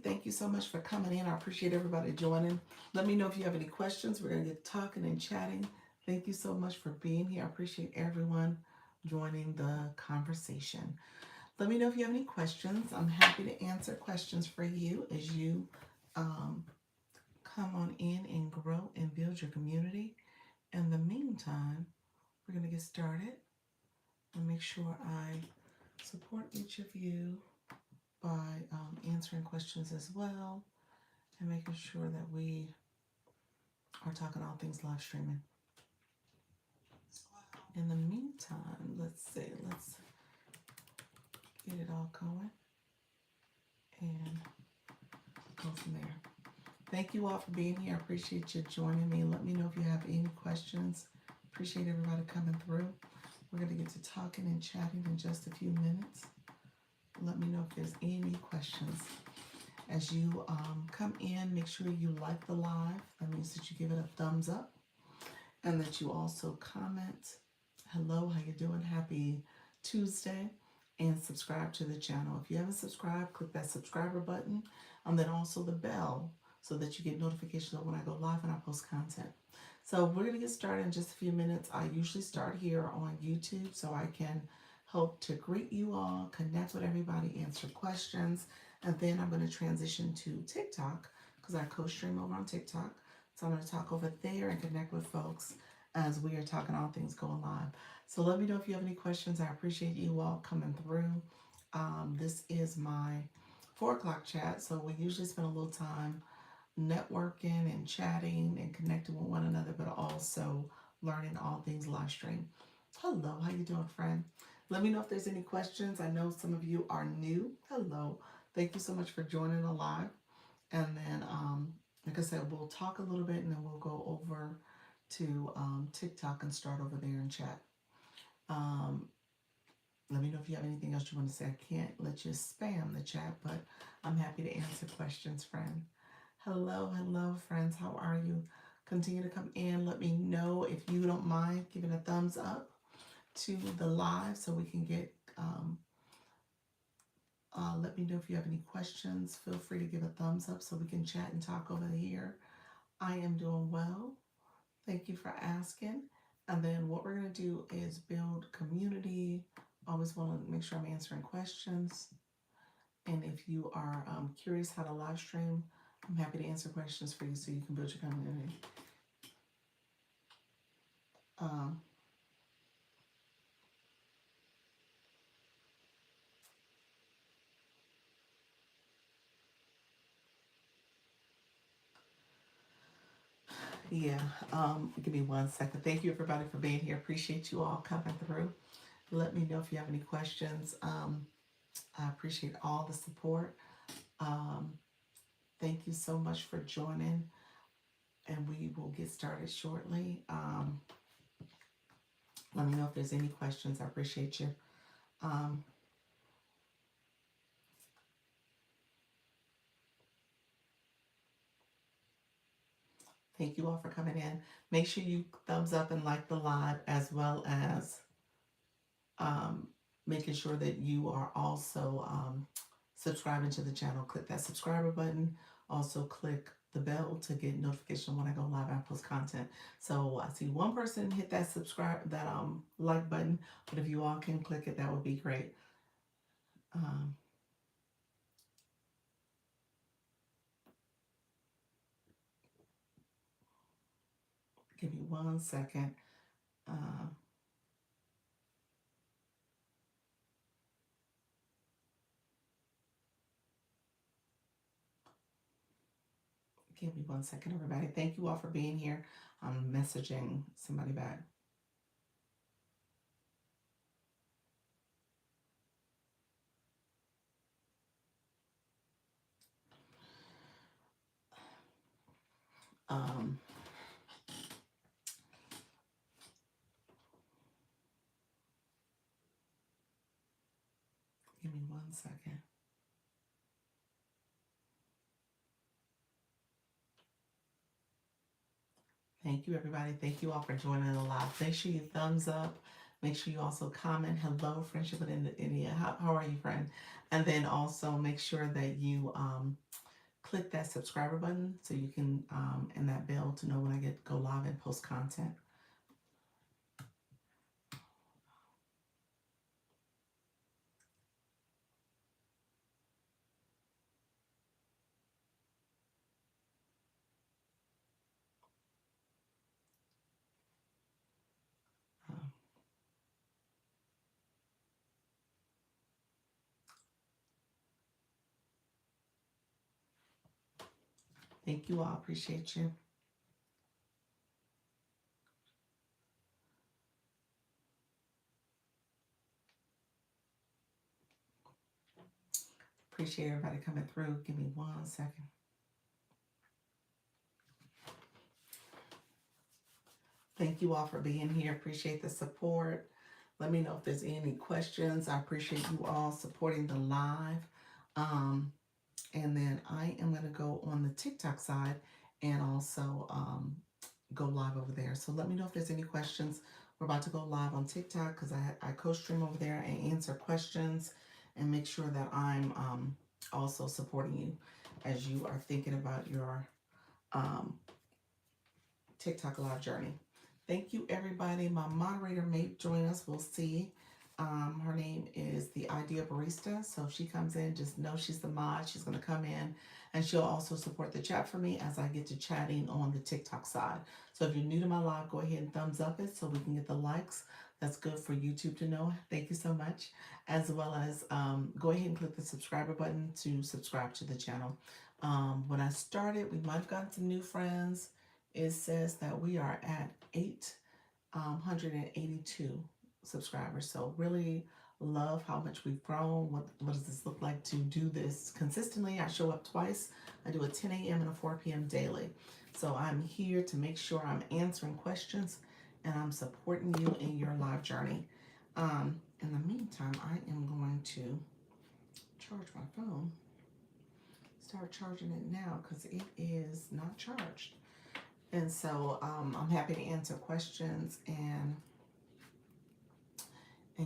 Thank you so much for coming in. I appreciate everybody joining. Let me know if you have any questions. We're going to get talking and chatting. Thank you so much for being here. I appreciate everyone joining the conversation. Let me know if you have any questions. I'm happy to answer questions for you as you um, come on in and grow and build your community. In the meantime, we're going to get started and make sure I support each of you by answering questions as well and making sure that we are talking all things live streaming. In the meantime, let's get it all going and go from there. Thank you all for being here. I appreciate you joining me. Let me know if you have any questions. Appreciate everybody coming through. We're going to get to talking and chatting in just a few minutes. Let me know if there's any questions. As you come in, make sure you like the live. That means that you give it a thumbs up and that you also comment. Hello, how you doing? Happy Tuesday. And subscribe to the channel. If you haven't subscribed, click that subscriber button and then also the bell so that you get notifications of when I go live and I post content. So we're going to get started in just a few minutes. I usually start here on YouTube so I can help to greet you all, connect with everybody, answer questions, and then I'm going to transition to TikTok because I co-stream over on TikTok. So I'm going to talk over there and connect with folks as we are talking all things going live. So let me know if you have any questions. I appreciate you all coming through. This is my 4 o'clock chat, so we usually spend a little time networking and chatting and connecting with one another, but also learning all things live stream. Hello, how you doing, friend? Let me know if there's any questions. I know some of you are new. Hello. Thank you so much for joining the live. And then, like I said, we'll talk a little bit and then we'll go over to TikTok and start over there and chat. Um, Let me know if you have anything else you want to say. I can't let you spam the chat, but I'm happy to answer questions, friend. Hello, hello, friends. How are you? Continue to come in. Let me know if you don't mind giving a thumbs up to the live so we can get. Let me know if you have any questions. Feel free to give a thumbs up so we can chat and talk over here. I am doing well. Thank you for asking. And then what we're going to do is build community. Always want to make sure I'm answering questions. And if you are curious how to live stream, I'm happy to answer questions for you so you can build your community. Um, yeah, give me 1 second. Thank you everybody for being here. Appreciate you all coming through. Let me know if you have any questions. I appreciate all the support. Um, Thank you so much for joining, and we will get started shortly. Let me know if there's any questions. I appreciate you. Um, Thank you all for coming in. Make sure you thumbs up and like the live, as well as um, making sure that you are also subscribing to the channel. Click that subscriber button. Also click the bell to get notification when I go live and post content. So I see one person hit that like button, but if you all can click it, that would be great. Um, Give me 1 second. Uh, Give me 1 second, everybody. Thank you all for being here. I'm messaging somebody back. Um, Give me 1 second. Thank you, everybody. Thank you all for joining the live. Make sure you thumbs up. Make sure you also comment. Hello, Friendship with India. How are you, friend? And then also make sure that you click that subscriber button so you can, and that bell to know when I go live and post content. Thank you all. Appreciate you. Appreciate everybody coming through. Give me 1 second. Thank you all for being here. Appreciate the support. Let me know if there's any questions. I appreciate you all supporting the live. And then I am going to go on the TikTok side and also go live over there. So let me know if there's any questions. We're about to go live on TikTok because I co-stream over there and answer questions and make sure that I'm also supporting you as you are thinking about your TikTok live journey. Thank you, everybody. My moderator may join us. We'll see. Her name is the Idea Barista. So if she comes in, just know she's the mod. She's going to come in and she'll also support the chat for me as I get to chatting on the TikTok side. So if you're new to my live, go ahead and thumbs up it so we can get the likes. That's good for YouTube to know. Thank you so much. As well as go ahead and click the subscriber button to subscribe to the channel. When I started, we might have gotten some new friends. It says that we are at 882 subscribers. So really love how much we've grown. What does this look like to do this consistently? I show up twice. I do a 10 a.m. and a 4 p.m. daily. So I'm here to make sure I'm answering questions and I'm supporting you in your life journey. In the meantime, I am going to charge my phone. Start charging it now because it is not charged. And so I'm happy to answer questions and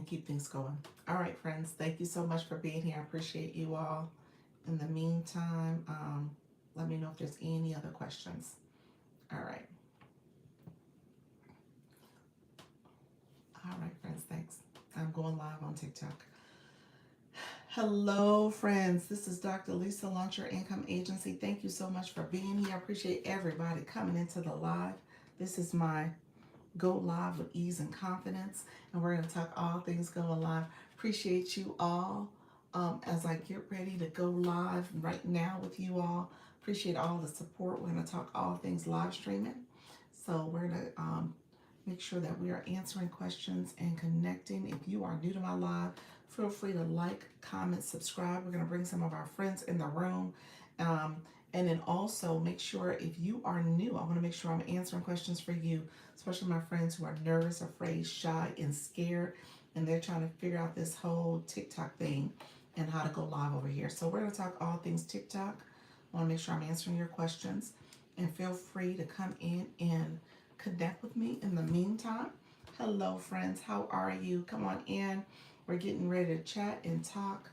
keep things going. All right, friends, thank you so much for being here. I appreciate you all. In the meantime, let me know if there's any other questions. All right. All right, friends, thanks. I'm going live on TikTok. Hello, friends. This is Dr. Lisa, Launch Your Income Agency. Thank you so much for being here. I appreciate everybody coming into the live. This is my Go Live with Ease and Confidence, and we're going to talk all things going live. Appreciate you all as I get ready to go live right now with you all. Appreciate all the support. We're going to talk all things live streaming. So we're going to make sure that we are answering questions and connecting. If you are new to my live, feel free to like, comment, subscribe. We're going to bring some of our friends in the room. And then also make sure if you are new, I want to make sure I'm answering questions for you, especially my friends who are nervous, afraid, shy, and scared, and they're trying to figure out this whole TikTok thing and how to go live over here. So we're going to talk all things TikTok. I want to make sure I'm answering your questions, and feel free to come in and connect with me in the meantime. Hello, friends. How are you? Come on in. We're getting ready to chat and talk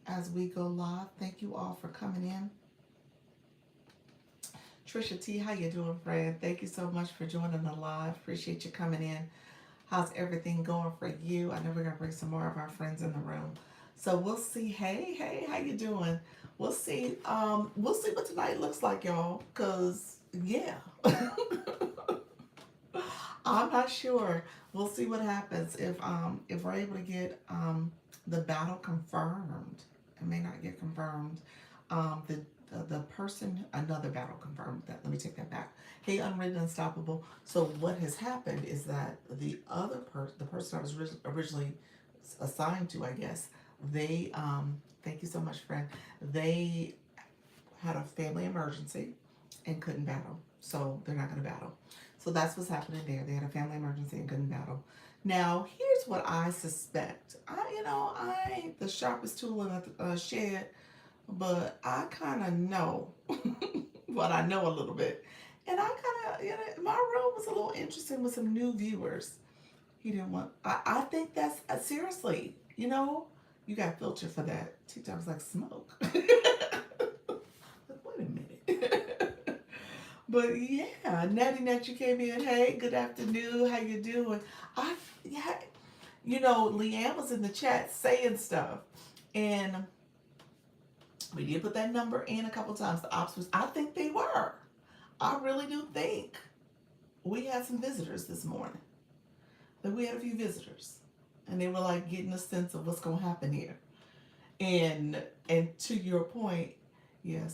as we go live. Thank you all for coming in. Trisha T, how you doing, friend? Thank you so much for joining the live. Appreciate you coming in. How's everything going for you? I know we're gonna bring some more of our friends in the room. So we'll see. Hey, how you doing? We'll see. We'll see what tonight looks like, y'all. Cause yeah. I'm not sure. We'll see what happens if we're able to get the battle confirmed. It may not get confirmed. The person, another battle confirmed. That, let me take that back. Hey, Unwritten Unstoppable. So what has happened is that the other person, the person I was originally assigned to, I guess, they thank you so much, friend. They had a family emergency and couldn't battle, so they're not going to battle. So that's what's happening there. They had a family emergency and couldn't battle. Now, here's what I suspect. I ain't the sharpest tool in the shed, but I kind of know what I know a little bit. And I kind of, my role was a little interesting with some new viewers. He didn't want, I think that's, seriously, you got filter for that. TikTok's like smoke. Wait a But yeah, Natty Nat, you came in. Hey, good afternoon. How you doing? I yeah, Leanne was in the chat saying stuff, and we did put that number in a couple times. The ops was, I think they were. I really do think we had some visitors this morning. That we had a few visitors, and they were like getting a sense of what's going to happen here. And to your point, yeah.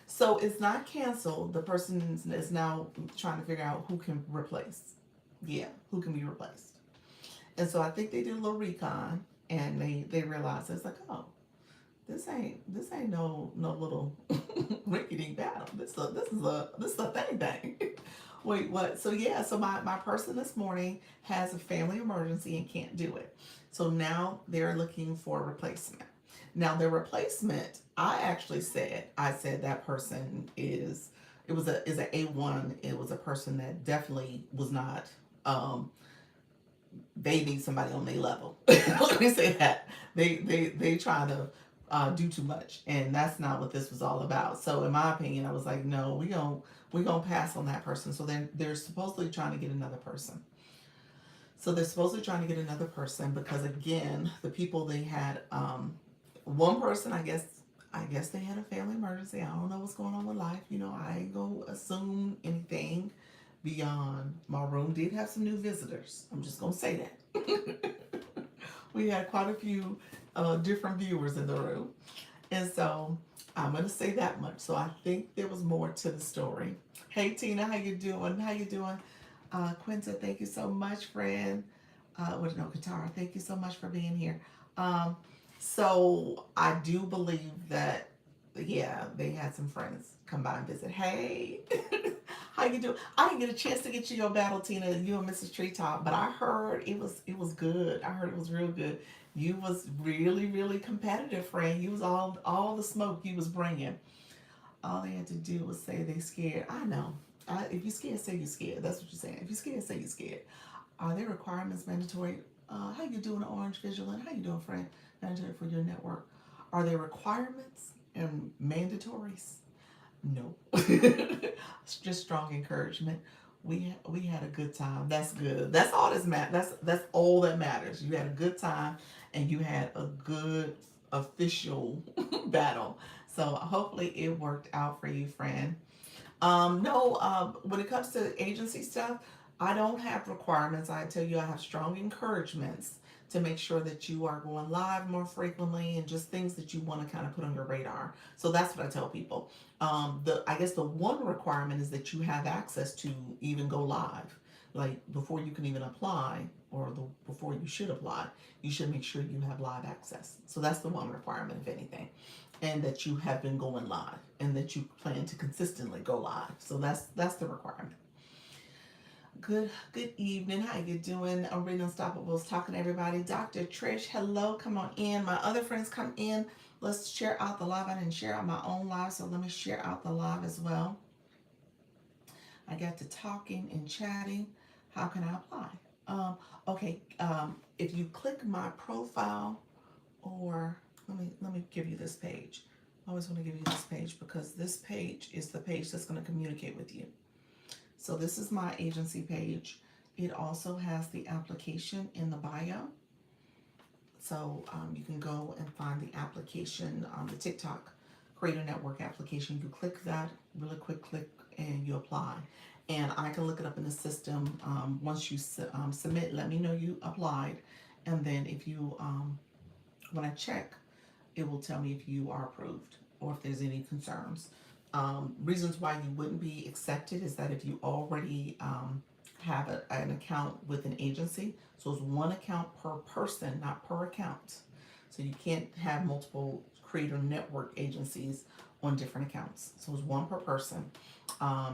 So it's not canceled. The person is now trying to figure out who can replace. Yeah, who can be replaced. And so I think they did a little recon, and they realized it's like, oh, this ain't no little rinky dink battle. This is a thing. Wait, what? So yeah, so my person this morning has a family emergency and can't do it. So now they're looking for a replacement. Now their replacement, I said that person is a A1. It was a person that definitely was not they need somebody on their level. Let me say that they trying to do too much, and that's not what this was all about. So in my opinion, I was like, no, we gonna pass on that person. So they're supposedly trying to get another person. So they're supposedly trying to get another person because again, the people they had, one person, I guess they had a family emergency. I don't know what's going on with life. I ain't gonna assume anything beyond my room did have some new visitors. I'm just gonna say that. We had quite a few different viewers in the room. And so I'm gonna say that much. So I think there was more to the story. Hey Tina, how you doing? How you doing? Quinta, thank you so much, friend. Katara, thank you so much for being here. Um, so I do believe that, yeah, they had some friends come by and visit. Hey, how you doing? I didn't get a chance to get you your battle, Tina, you and Mrs. Treetop, but I heard it was good. I heard it was real good. You was really really competitive, friend. You was all the smoke you was bringing. All they had to do was say they scared. I know. If you scared, say you scared. That's what you're saying. If you scared, say you scared. Are there requirements mandatory? How you doing, Orange Vigilant? How you doing, friend? Mandatory for your network. Are there requirements and mandatories? No. It's just strong encouragement. We had a good time. That's good. That's all that's that's all that matters. You had a good time and you had a good official battle. So hopefully it worked out for you, friend. No, when it comes to agency stuff, I don't have requirements. I tell you, I have strong encouragements to make sure that you are going live more frequently and just things that you want to kind of put on your radar. So that's what I tell people. I guess the one requirement is that you have access to even go live. Like before you can even apply, or before you should apply, you should make sure you have live access. So that's the one requirement, if anything, and that you have been going live and that you plan to consistently go live. So that's the requirement. Good evening. How you doing? I'm Reading Unstoppables, talking to everybody. Dr. Trish, hello. Come on in. My other friends, come in. Let's share out the live. I didn't share out my own live, so let me share out the live as well. I got to talking and chatting. How can I apply? Okay. If you click my profile, or let me give you this page. I always want to give you this page because this page is the page that's going to communicate with you. So this is my agency page. It also has the application in the bio. So you can go and find the application on the TikTok Creator Network application. You click that, really quick click, and you apply. And I can look it up in the system. Once you submit, let me know you applied. And then if you, when I check, it will tell me if you are approved or if there's any concerns. Reasons why you wouldn't be accepted is that if you already have an account with an agency, so it's one account per person, not per account. So you can't have multiple Creator Network agencies on different accounts. So it's one per person.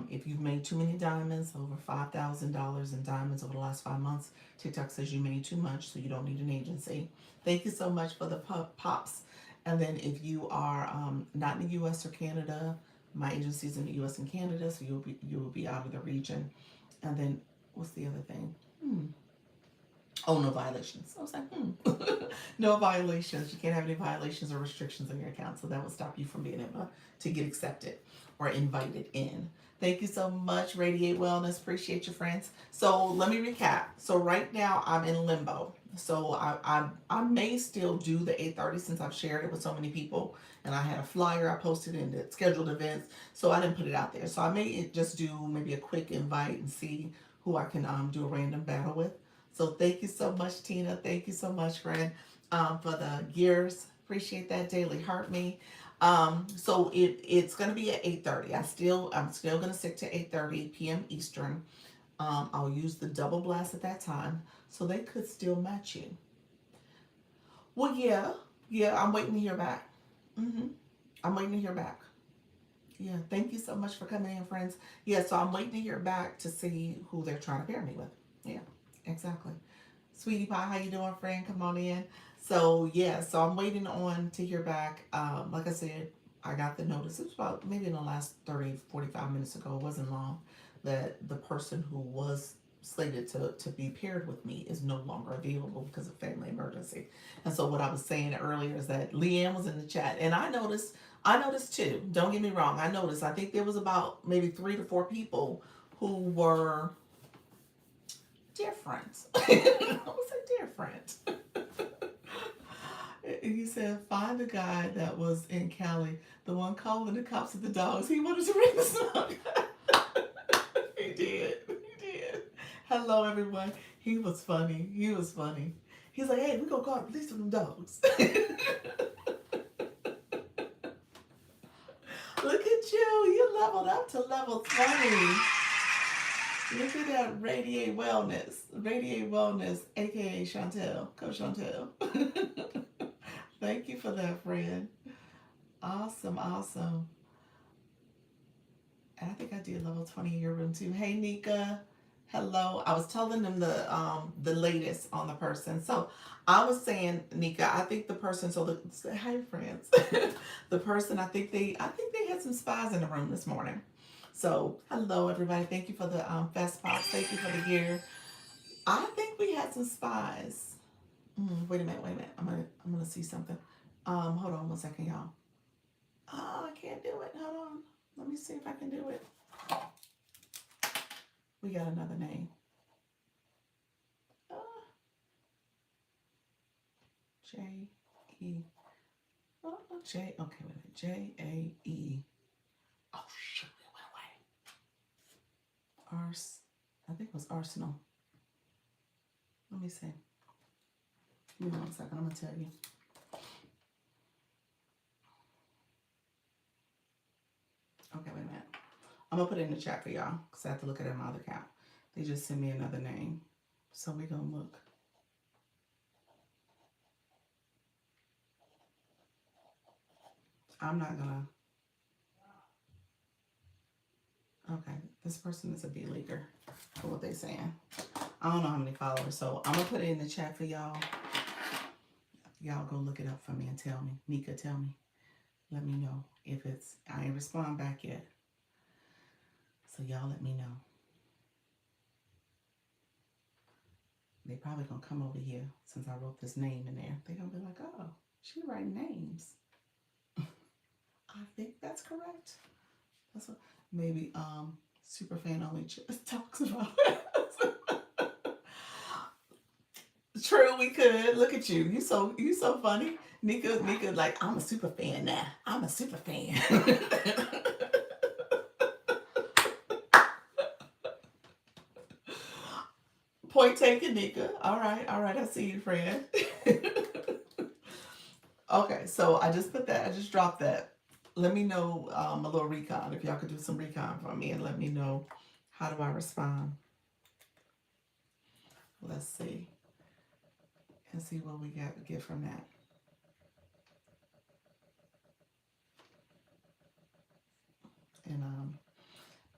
If you've made too many diamonds, over $5,000 in diamonds over the last 5 months, TikTok says you made too much, so you don't need an agency. Thank you so much for the pops. And then if you are not in the U.S. or Canada, my agency is in the U.S. and Canada, so you will be out of the region. And then what's the other thing? Oh, no violations. I was like, no violations. You can't have any violations or restrictions on your account. So that will stop you from being able to get accepted or invited in. Thank you so much, Radiate Wellness. Appreciate you, friends. So let me recap. So right now I'm in limbo. So I may still do the 8:30 since I've shared it with so many people, and I had a flyer I posted in the scheduled events. So I didn't put it out there. So I may just do maybe a quick invite and see who I can do a random battle with. So thank you so much, Tina. Thank you so much, friend, for the gears. Appreciate that. Daily Heart Me. So it's gonna be at 8:30. I'm still gonna stick to 8:30 p.m. Eastern. I'll use the double blast at that time, so they could still match you. Well, yeah. I'm waiting to hear back. hmm I'm waiting to hear back. Yeah, thank you so much for coming in, friends. Yeah, so I'm waiting to hear back to see who they're trying to pair me with. Yeah, exactly. Sweetie Pie, how you doing, friend? Come on in. So yeah, so I'm waiting on to hear back. Like I said, I got the notice. It was about maybe in the last 30, 45 minutes ago. It wasn't long that the person who was slated to be paired with me is no longer available because of family emergency. And so what I was saying earlier is that Leanne was in the chat, and I noticed too. Don't get me wrong. I noticed. I think there was about maybe 3 to 4 people who were different. I would say different. He said, find the guy that was in Cali, the one calling the cops at the dogs. He wanted to ring the smoke. He did. He did. Hello, everyone. He was funny. He was funny. He's like, hey, we're going to call the police for them dogs. Look at you. You leveled up to level 20. Look at that Radiate Wellness. Radiate Wellness, aka Chantel. Coach Chantel. Thank you for that, friend. Awesome, awesome. And I think I did level 20 in your room too. Hey Nika. Hello. I was telling them the latest on the person. So I was saying, Nika, I think the person so the hey friends. The person I think they had some spies in the room this morning. So hello everybody. Thank you for the fast pops. Thank you for the gear. I think we had some spies. Wait a minute, wait a minute. I'm gonna see something. Hold on one second, y'all. Oh, I can't do it. Hold on. Let me see if I can do it. We got another name. Uh, J E. J. Okay, wait a minute. J-A-E. Oh shoot, it went away. Ars. I think it was Arsenal. Let me see. Give me 1 second. I'm gonna tell you. Okay, wait a minute. I'm gonna put it in the chat for y'all because I have to look at it in my other account. They just sent me another name, so we're gonna look. I'm not gonna. Okay, this person is a B leaguer for what they saying. I don't know how many followers, so I'm gonna put it in the chat for y'all. Y'all go look it up for me and tell me. Nika, tell me. Let me know if it's. I ain't respond back yet, so y'all let me know. They probably gonna come over here since I wrote this name in there. They gonna be like, oh, she writing names. I think that's correct. That's what maybe super fan only talks about it. True, we could. Look at you. You so funny. Nika like, I'm a super fan now. I'm a super fan. Point taken, Nika. All right, I see you, friend. Okay, so I just put that, I just dropped that. Let me know a little recon, if y'all could do some recon for me and let me know how do I respond. Let's see. And see what we got to get from that. And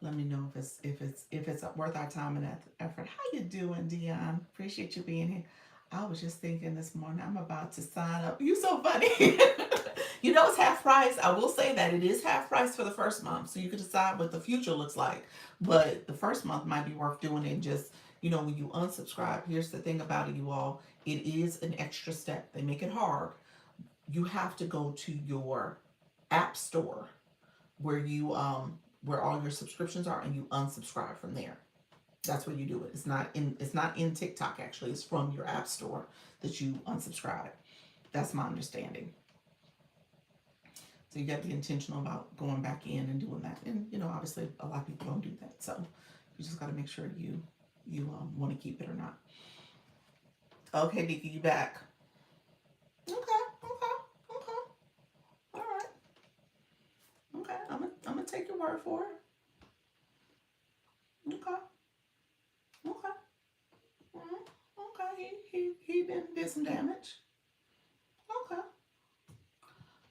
let me know if it's worth our time and effort. How you doing, Dion? Appreciate you being here. I was just thinking this morning, I'm about to sign up. You so funny. You know it's half price. I will say that it is half price for the first month, so you can decide what the future looks like. But the first month might be worth doing it. Just You know, when you unsubscribe, here's the thing about it, you all. It is an extra step. They make it hard. You have to go to your app store where all your subscriptions are, and you unsubscribe from there. That's where you do it. It's not in TikTok actually. It's from your app store that you unsubscribe. That's my understanding. So you got to be intentional about going back in and doing that. And you know, obviously, a lot of people don't do that. So you just got to make sure you want to keep it or not. Okay, Nikki, you back? Okay, okay, okay. All right. Okay, I'm gonna take your word for it. Okay, okay. Okay, he did some damage. Okay.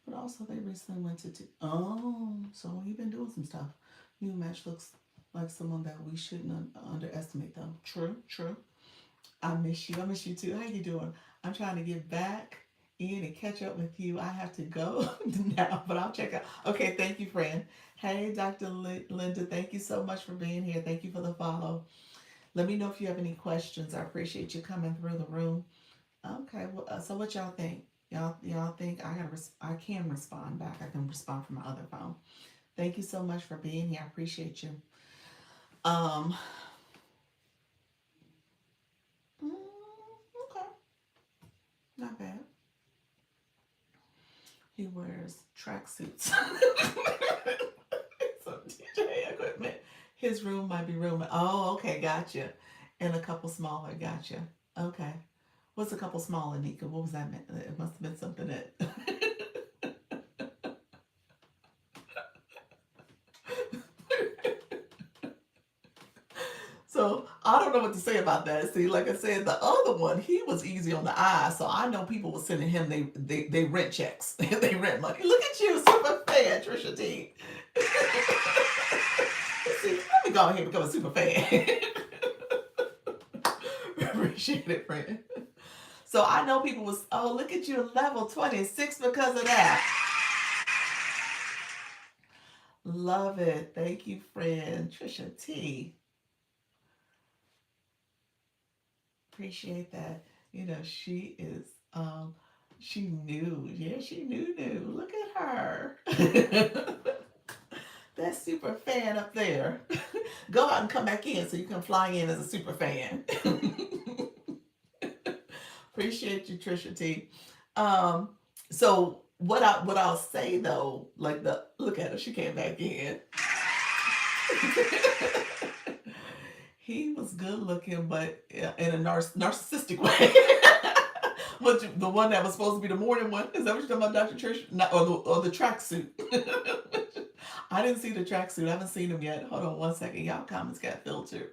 But also they recently went to oh, so he been doing some stuff. New match looks like someone that we shouldn't underestimate though. True, true. I miss you. I miss you too. How you doing? I'm trying to get back in and catch up with you. I have to go now, but I'll check out. Okay, thank you, friend. Hey, Dr. Linda, thank you so much for being here. Thank you for the follow. Let me know if you have any questions. I appreciate you coming through the room. Okay, well, so what y'all think? Y'all think I can respond back? I can respond from my other phone. Thank you so much for being here. I appreciate you. Um, okay, not bad. He wears tracksuits. Some DJ equipment. His room might be room. Oh, okay, gotcha. And a couple smaller, gotcha. Okay. What's a couple smaller, Nika? What was that meant? It must have been something that. So I don't know what to say about that. See, like I said, the other one, he was easy on the eye. So I know people were sending him they rent checks. They rent money. Look at you, super fan, Trisha T. See, let me go ahead and become a super fan. Appreciate it, friend. So I know people was, oh, look at you, level 26 because of that. Love it. Thank you, friend. Trisha T. Appreciate that. You know, she is, she knew. Yeah, she knew. Look at her. That super fan up there. Go out and come back in so you can fly in as a super fan. Appreciate you, Trisha T. Um, so what I'll say though, like the look at her, she came back in. He was good looking, but in a narcissistic way. The one that was supposed to be the morning one? Is that what you're talking about, Dr. Trish? No, or the tracksuit? I didn't see the tracksuit. I haven't seen him yet. Hold on one second. Y'all comments got filtered.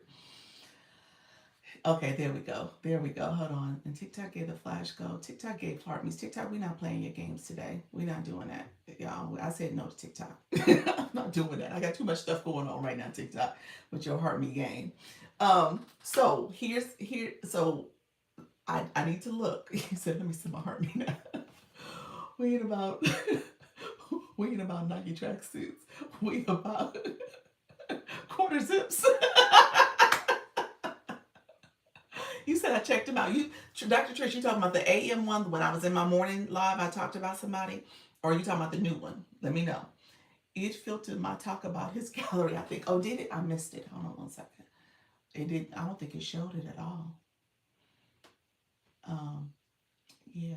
Okay, there we go. There we go. Hold on. And TikTok gave the flash go. TikTok gave heart me's. TikTok, we're not playing your games today. We're not doing that. Y'all, I said no to TikTok. I'm not doing that. I got too much stuff going on right now, TikTok, with your heart me game. So so I need to look. He said, let me see my heart me now. We ain't about we ain't about Nike track suits. We about quarter zips. You said I checked him out. Dr. Trish, you talking about the AM one when I was in my morning live? I talked about somebody, or are you talking about the new one? Let me know. It filtered my talk about his gallery. I think. Oh, did it? I missed it. Hold on one second. It did. I don't think it showed it at all. Um, yeah.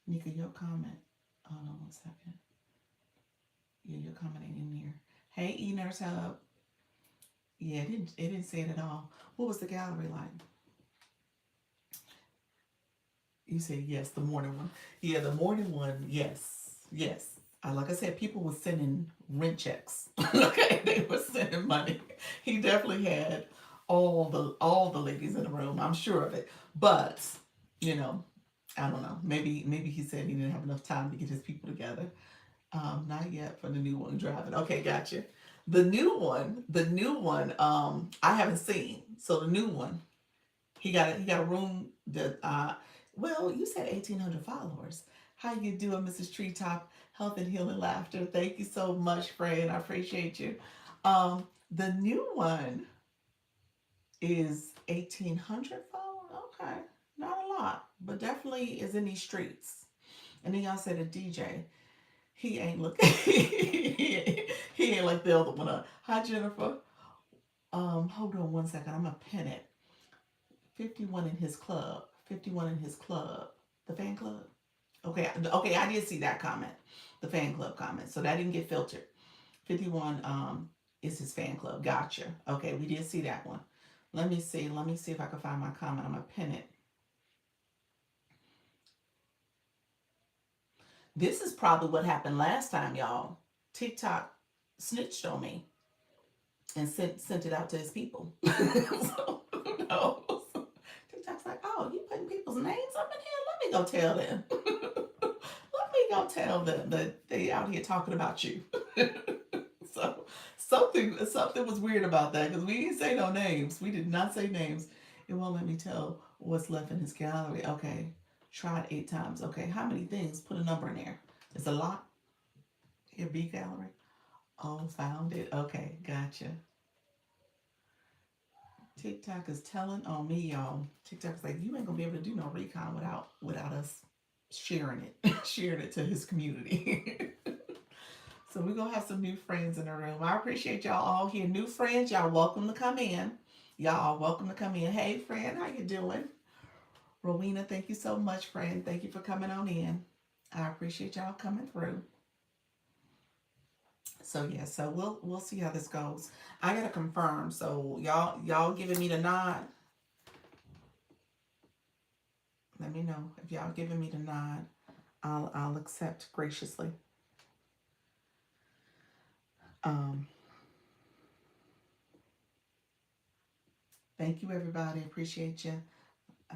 Nika, your comment. Hold on one second. Yeah, your comment ain't in here. Hey, eNurse Hub. Yeah, it didn't say it at all. What was the gallery like? You said yes, the morning one. Yeah, the morning one, yes. Yes. Like I said, people were sending rent checks. Okay, they were sending money. He definitely had all the ladies in the room, I'm sure of it. But, you know, I don't know. Maybe he said he didn't have enough time to get his people together. Not yet for the new one driving. Okay, gotcha. The new one, I haven't seen. So the new one, he got a room that well, you said 1,800 followers. How you doing, Mrs. Treetop? Health and healing laughter. Thank you so much, friend. I appreciate you. The new one. is 1,800 followers. Okay, not a lot, but definitely is in these streets. And then y'all said a DJ. He ain't looking. He ain't like the other one. Hi Jennifer. Hold on one second. I'm gonna pin it. 51 in his club. 51 in his club. The fan club. Okay, okay. I did see that comment. The fan club comment. So that didn't get filtered. 51 is his fan club. Gotcha. Okay, we did see that one. Let me see. Let me see if I can find my comment. I'm gonna pin it. This is probably what happened last time, y'all. TikTok snitched on me and sent it out to his people. So who knows? TikTok's like, oh, you putting people's names up in here? Let me go tell them. Let me go tell them that they out here talking about you. So something was weird about that because we didn't say no names. We did not say names. It won't let me tell what's left in his gallery. Okay, tried 8 times. Okay, how many things? Put a number in there. It's a lot. Here, B gallery. Oh, found it. Okay, gotcha. TikTok is telling on me, y'all. TikTok's like, you ain't gonna be able to do no recon without us sharing it, sharing it to his community. So we're gonna have some new friends in the room. I appreciate y'all all here. New friends, y'all welcome to come in. Y'all welcome to come in. Hey friend, how you doing? Rowena, thank you so much, friend. Thank you for coming on in. I appreciate y'all coming through. So yeah, so we'll see how this goes. I gotta confirm. So y'all giving me the nod. Let me know if y'all giving me the nod. I'll accept graciously. Um, Thank you everybody. Appreciate you. Uh,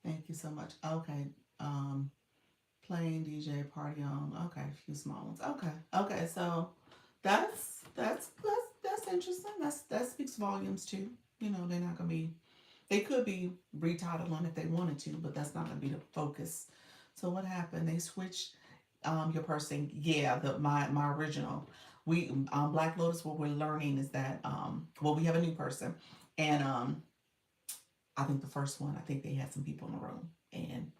Thank you so much. Okay. Um, Playing DJ party on. Okay, a few small ones. Okay. Okay. So that's interesting. That speaks volumes too. You know, they're not gonna be. They could be retitling if they wanted to, but that's not gonna be the focus. So what happened? They switched your person. Yeah, my original. We Black Lotus. What we're learning is that well, we have a new person, and I think the first one. I think they had some people in the room, and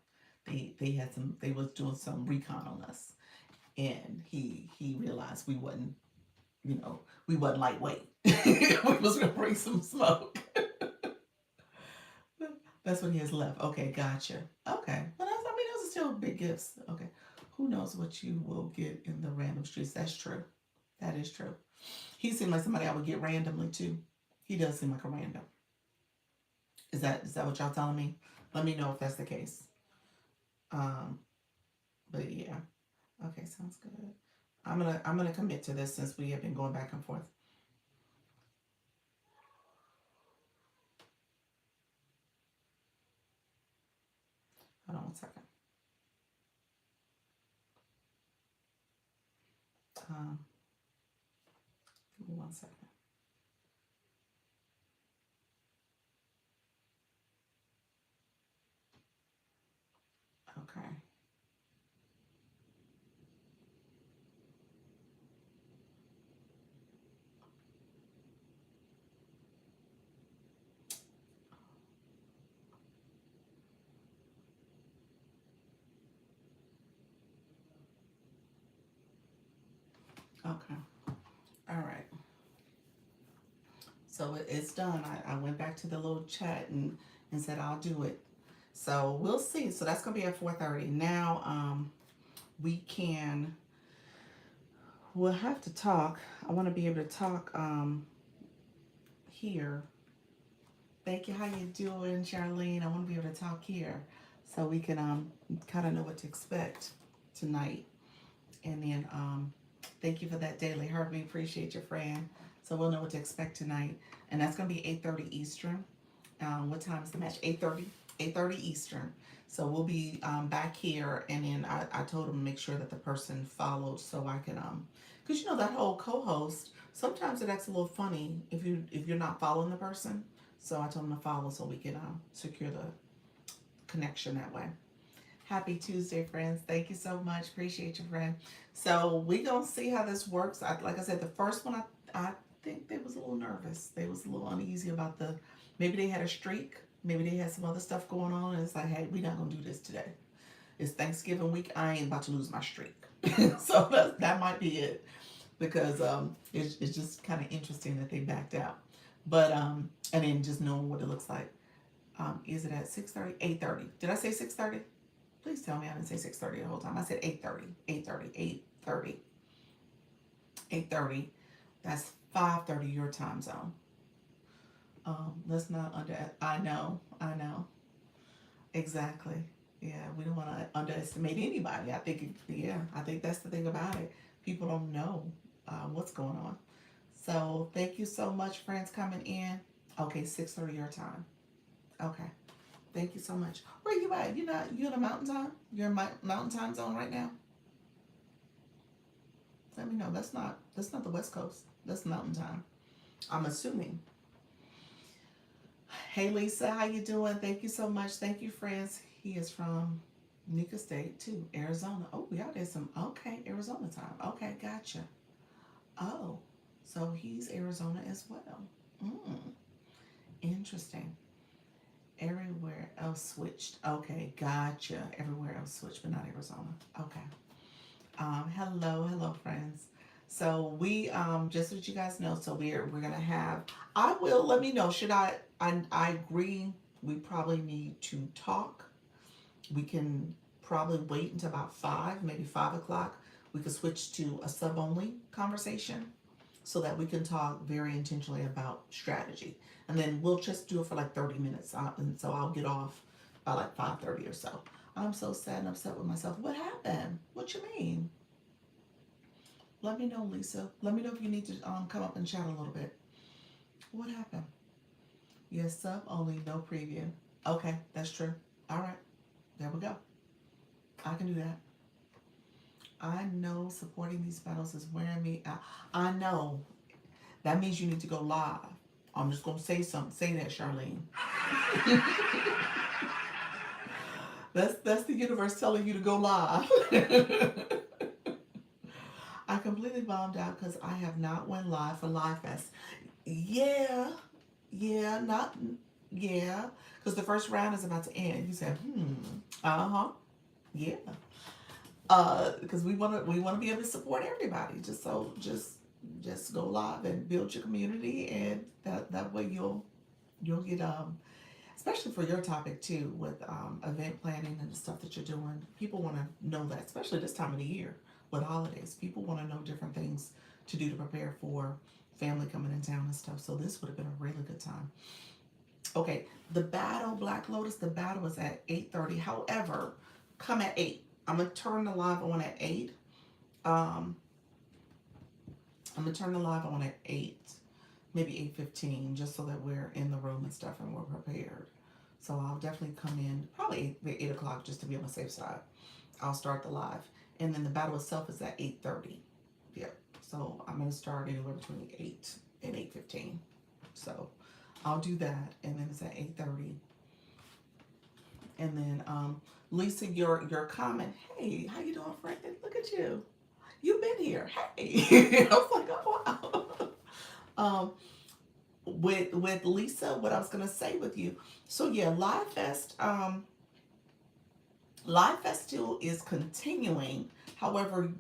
they had some. They was doing some recon on us, and he realized we wasn't. You know, we wasn't lightweight. We was gonna bring some smoke. That's what he has left. Okay, gotcha. Okay, well, I mean, those are still big gifts. Okay, who knows what you will get in the random streets? That's true. That is true. He seemed like somebody I would get randomly too. He does seem like a random. Is that what y'all telling me? Let me know if that's the case. Um, but yeah. Okay, sounds good. I'm gonna commit to this since we have been going back and forth. Hold on one second. Um, Give me one second. Okay. Okay. All right. So it's done. I went back to the little chat and said I'll do it. So we'll see. So that's gonna be at 4:30. Now we can we'll have to talk. I want to be able to talk here. Thank you. How you doing, Charlene? I want to be able to talk here so we can kind of know what to expect tonight. And then thank you for that daily Herbie. Appreciate your friend. So we'll know what to expect tonight. And that's gonna be 8:30 Eastern. What time is the match? 8:30. 8:30 Eastern. So we'll be back here, and then I told him to make sure that the person followed so I can because you know that whole co-host sometimes it acts a little funny if you're not following the person. So I told him to follow so we can secure the connection that way. Happy Tuesday, friends. Thank you so much. Appreciate you, friend. So we gonna see how this works. Like I said, the first one, I think they was a little nervous. They was a little uneasy about maybe they had a streak. Maybe they had some other stuff going on. And it's like, hey, we not gonna do this today. It's Thanksgiving week. I ain't about to lose my streak. So that might be it. Because it's just kind of interesting that they backed out. But and then just knowing what it looks like. Is it at 6:30? 8:30. Did I say 6:30? Please tell me I didn't say 6:30 the whole time. I said 8:30. 8:30. 8:30. 8:30. That's 5:30 your time zone. Let's not I know. I know. Exactly. Yeah, we don't want to underestimate anybody. I think that's the thing about it. People don't know what's going on. So thank you so much, friends, coming in. Okay, 6:30 your time. Okay. Thank you so much. Where you at? You in a mountain time? You're in my mountain time zone right now? Let me know. That's not the West Coast. That's mountain time. I'm assuming. Hey Lisa, how you doing? Thank you so much. Thank you, friends. He is from Nika State too, Arizona. Oh, y'all did some okay, Arizona time. Okay, gotcha. Oh, so he's Arizona as well. Mm, interesting. Everywhere else switched. Okay, gotcha. Everywhere else switched, but not Arizona. Okay. Hello, friends. So we just so that you guys know, so we're gonna have. I will let me know. Should I agree. We probably need to talk. We can probably wait until about 5, maybe 5 o'clock. We could switch to a sub only conversation so that we can talk very intentionally about strategy. And then we'll just do it for like 30 minutes. And so I'll get off by like 5:30 or so. I'm so sad and upset with myself. What happened? What you mean? Let me know, Lisa. Let me know if you need to come up and chat a little bit. What happened? Yes, sub only, no preview. Okay, that's true. All right, there we go. I can do that. I know supporting these battles is wearing me out. I know. That means you need to go live. I'm just gonna say something. Say that, Charlene. That's the universe telling you to go live. I completely bombed out because I have not went live for Live Fest. Yeah, yeah, not yeah. Because the first round is about to end. You said, uh-huh, yeah. Because we wanna be able to support everybody. Just go live and build your community, and that way you'll get especially for your topic too with event planning and the stuff that you're doing. People want to know that, especially this time of the year with holidays. People want to know different things to do to prepare for family coming in town and stuff. So this would have been a really good time. Okay, the battle, Black Lotus, the battle is at 8:30. However, come at 8. I'm gonna turn the live on at 8. Um, I'm gonna turn the live on at 8, maybe 8:15, just so that we're in the room and stuff and we're prepared. So I'll definitely come in probably 8 o'clock just to be on the safe side. I'll start the live, and then the battle itself is at 8:30. Yeah. So I'm gonna start anywhere between 8 and 8:15. So I'll do that, and then it's at 8:30. And then Lisa, your comment. Hey, how you doing, Frank? Look at you. You've been here. Hey. I was like, oh wow. With Lisa, what I was gonna say with you. So yeah, Live Fest still is continuing. However,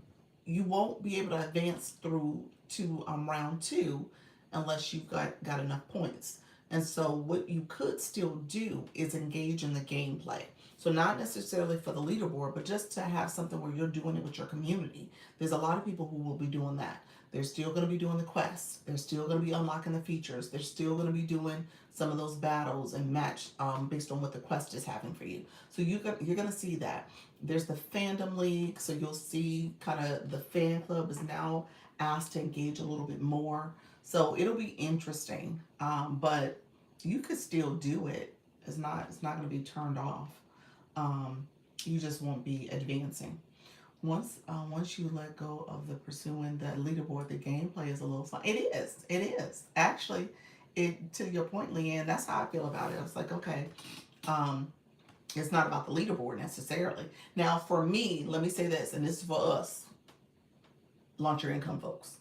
you won't be able to advance through to round 2 unless you've got enough points. And so what you could still do is engage in the gameplay. So not necessarily for the leaderboard, but just to have something where you're doing it with your community. There's a lot of people who will be doing that. They're still going to be doing the quests. They're still going to be unlocking the features. They're still going to be doing some of those battles and match based on what the quest is having for you. So you're going to see that. There's the fandom league. So you'll see kind of the fan club is now asked to engage a little bit more. So it'll be interesting. But you could still do it. It's not going to be turned off. You just won't be advancing. Once you let go of the pursuing the leaderboard, the gameplay is a little fun. It is actually. It to your point, Leanne. That's how I feel about it. I was like, okay, It's not about the leaderboard necessarily. Now, for me, let me say this, and this is for us, launch your income folks.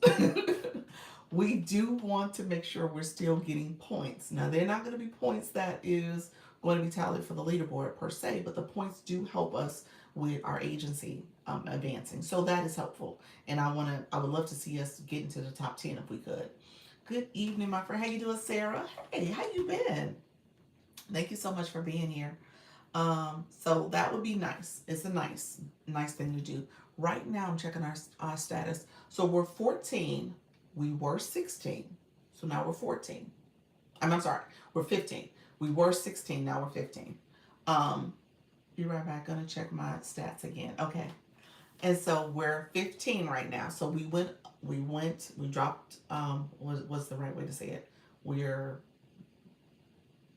We do want to make sure we're still getting points. Now, they're not going to be points that is going to be tallied for the leaderboard per se, but the points do help us with our agency advancing. So that is helpful. And I would love to see us get into the top 10 if we could. Good evening, my friend. How you doing, Sarah? Hey, how you been? Thank you so much for being here. So that would be nice. It's a nice thing to do. Right now, I'm checking our status. So we're 14. We were 16. So now we're 14. I'm sorry. We're 15. We were 16. Now we're 15. Um, be right back. Gonna check my stats again. Okay. And so we're 15 right now. So we dropped, what's the right way to say it? We're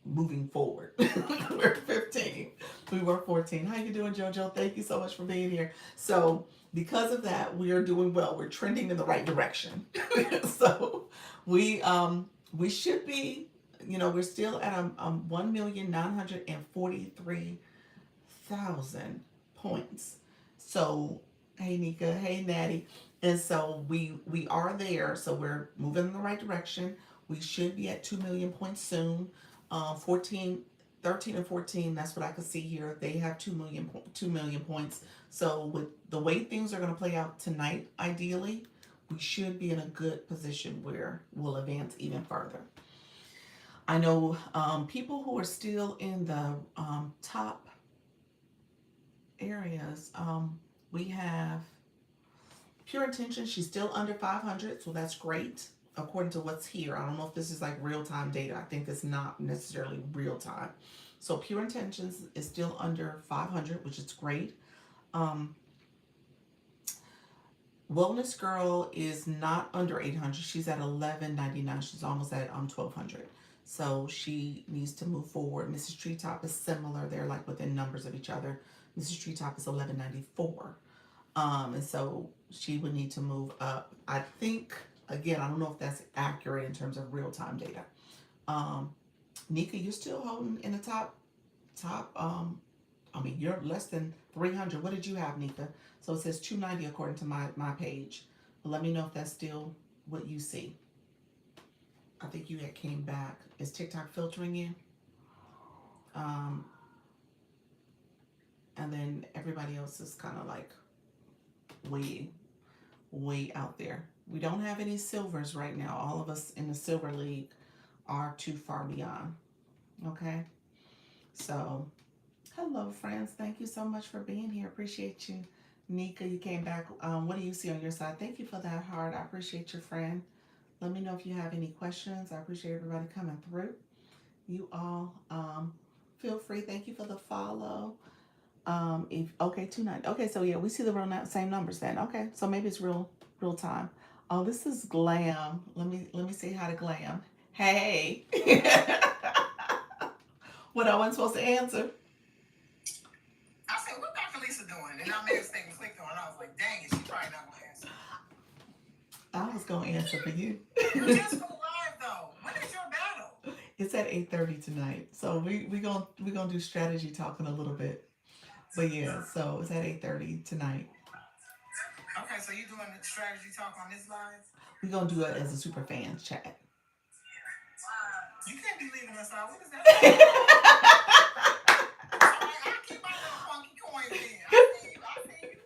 moving forward. We're 15. We were 14. How you doing, JoJo? Thank you so much for being here. So because of that, we are doing well. We're trending in the right direction. So we should be, we're still at 1,943,000 points. So hey Nika, hey Natty. And so we are there. So we're moving in the right direction. We should be at 2 million points soon. 14, 13 and 14, that's what I can see here. They have 2 million points. So with the way things are going to play out tonight, ideally, we should be in a good position where we'll advance even further. I know people who are still in the top areas. We have Pure Intention. She's still under 500, so that's great according to what's here. I don't know if this is like real time data. I think it's not necessarily real time. So Pure Intentions is still under 500, which is great. Um, Wellness Girl is not under 800. She's at 1199. She's almost at 1200. So she needs to move forward. Mrs. Treetop is similar. They're like within numbers of each other. Mrs. Treetop is 1194. And so she would need to move up. I think, again, I don't know if that's accurate in terms of real time data. Nika, you're still holding in the top. You're less than 300. What did you have, Nika? So it says 290 according to my page. But let me know if that's still what you see. I think you had came back. Is TikTok filtering you? And then everybody else is kind of like way out there. We don't have any silvers right now. All of us in the silver league are too far beyond. Okay. So hello, friends. Thank you so much for being here. Appreciate you. Nika, you came back. What do you see on your side? Thank you for that heart. I appreciate your friend. Let me know if you have any questions. I appreciate everybody coming through. You all feel free. Thank you for the follow. If okay, 290. Okay, so yeah, we see the same numbers then. Okay, so maybe it's real time. Oh, this is Glam. Let me say hi to Glam. Hey. What I wasn't supposed to answer. I said, what Dr. Lisa doing? And I made this thing click on. I was like, dang it, she probably not gonna answer. I was gonna answer for you. You just go live though. When is your battle? It's at 8:30 tonight. So we gonna do strategy talking a little bit. But yeah, so it's at 8:30 tonight. Okay, so you doing the strategy talk on this live? We're gonna do it as a super fans chat. You can't be leaving us out. What is that? I keep my little funky coins in. I see you.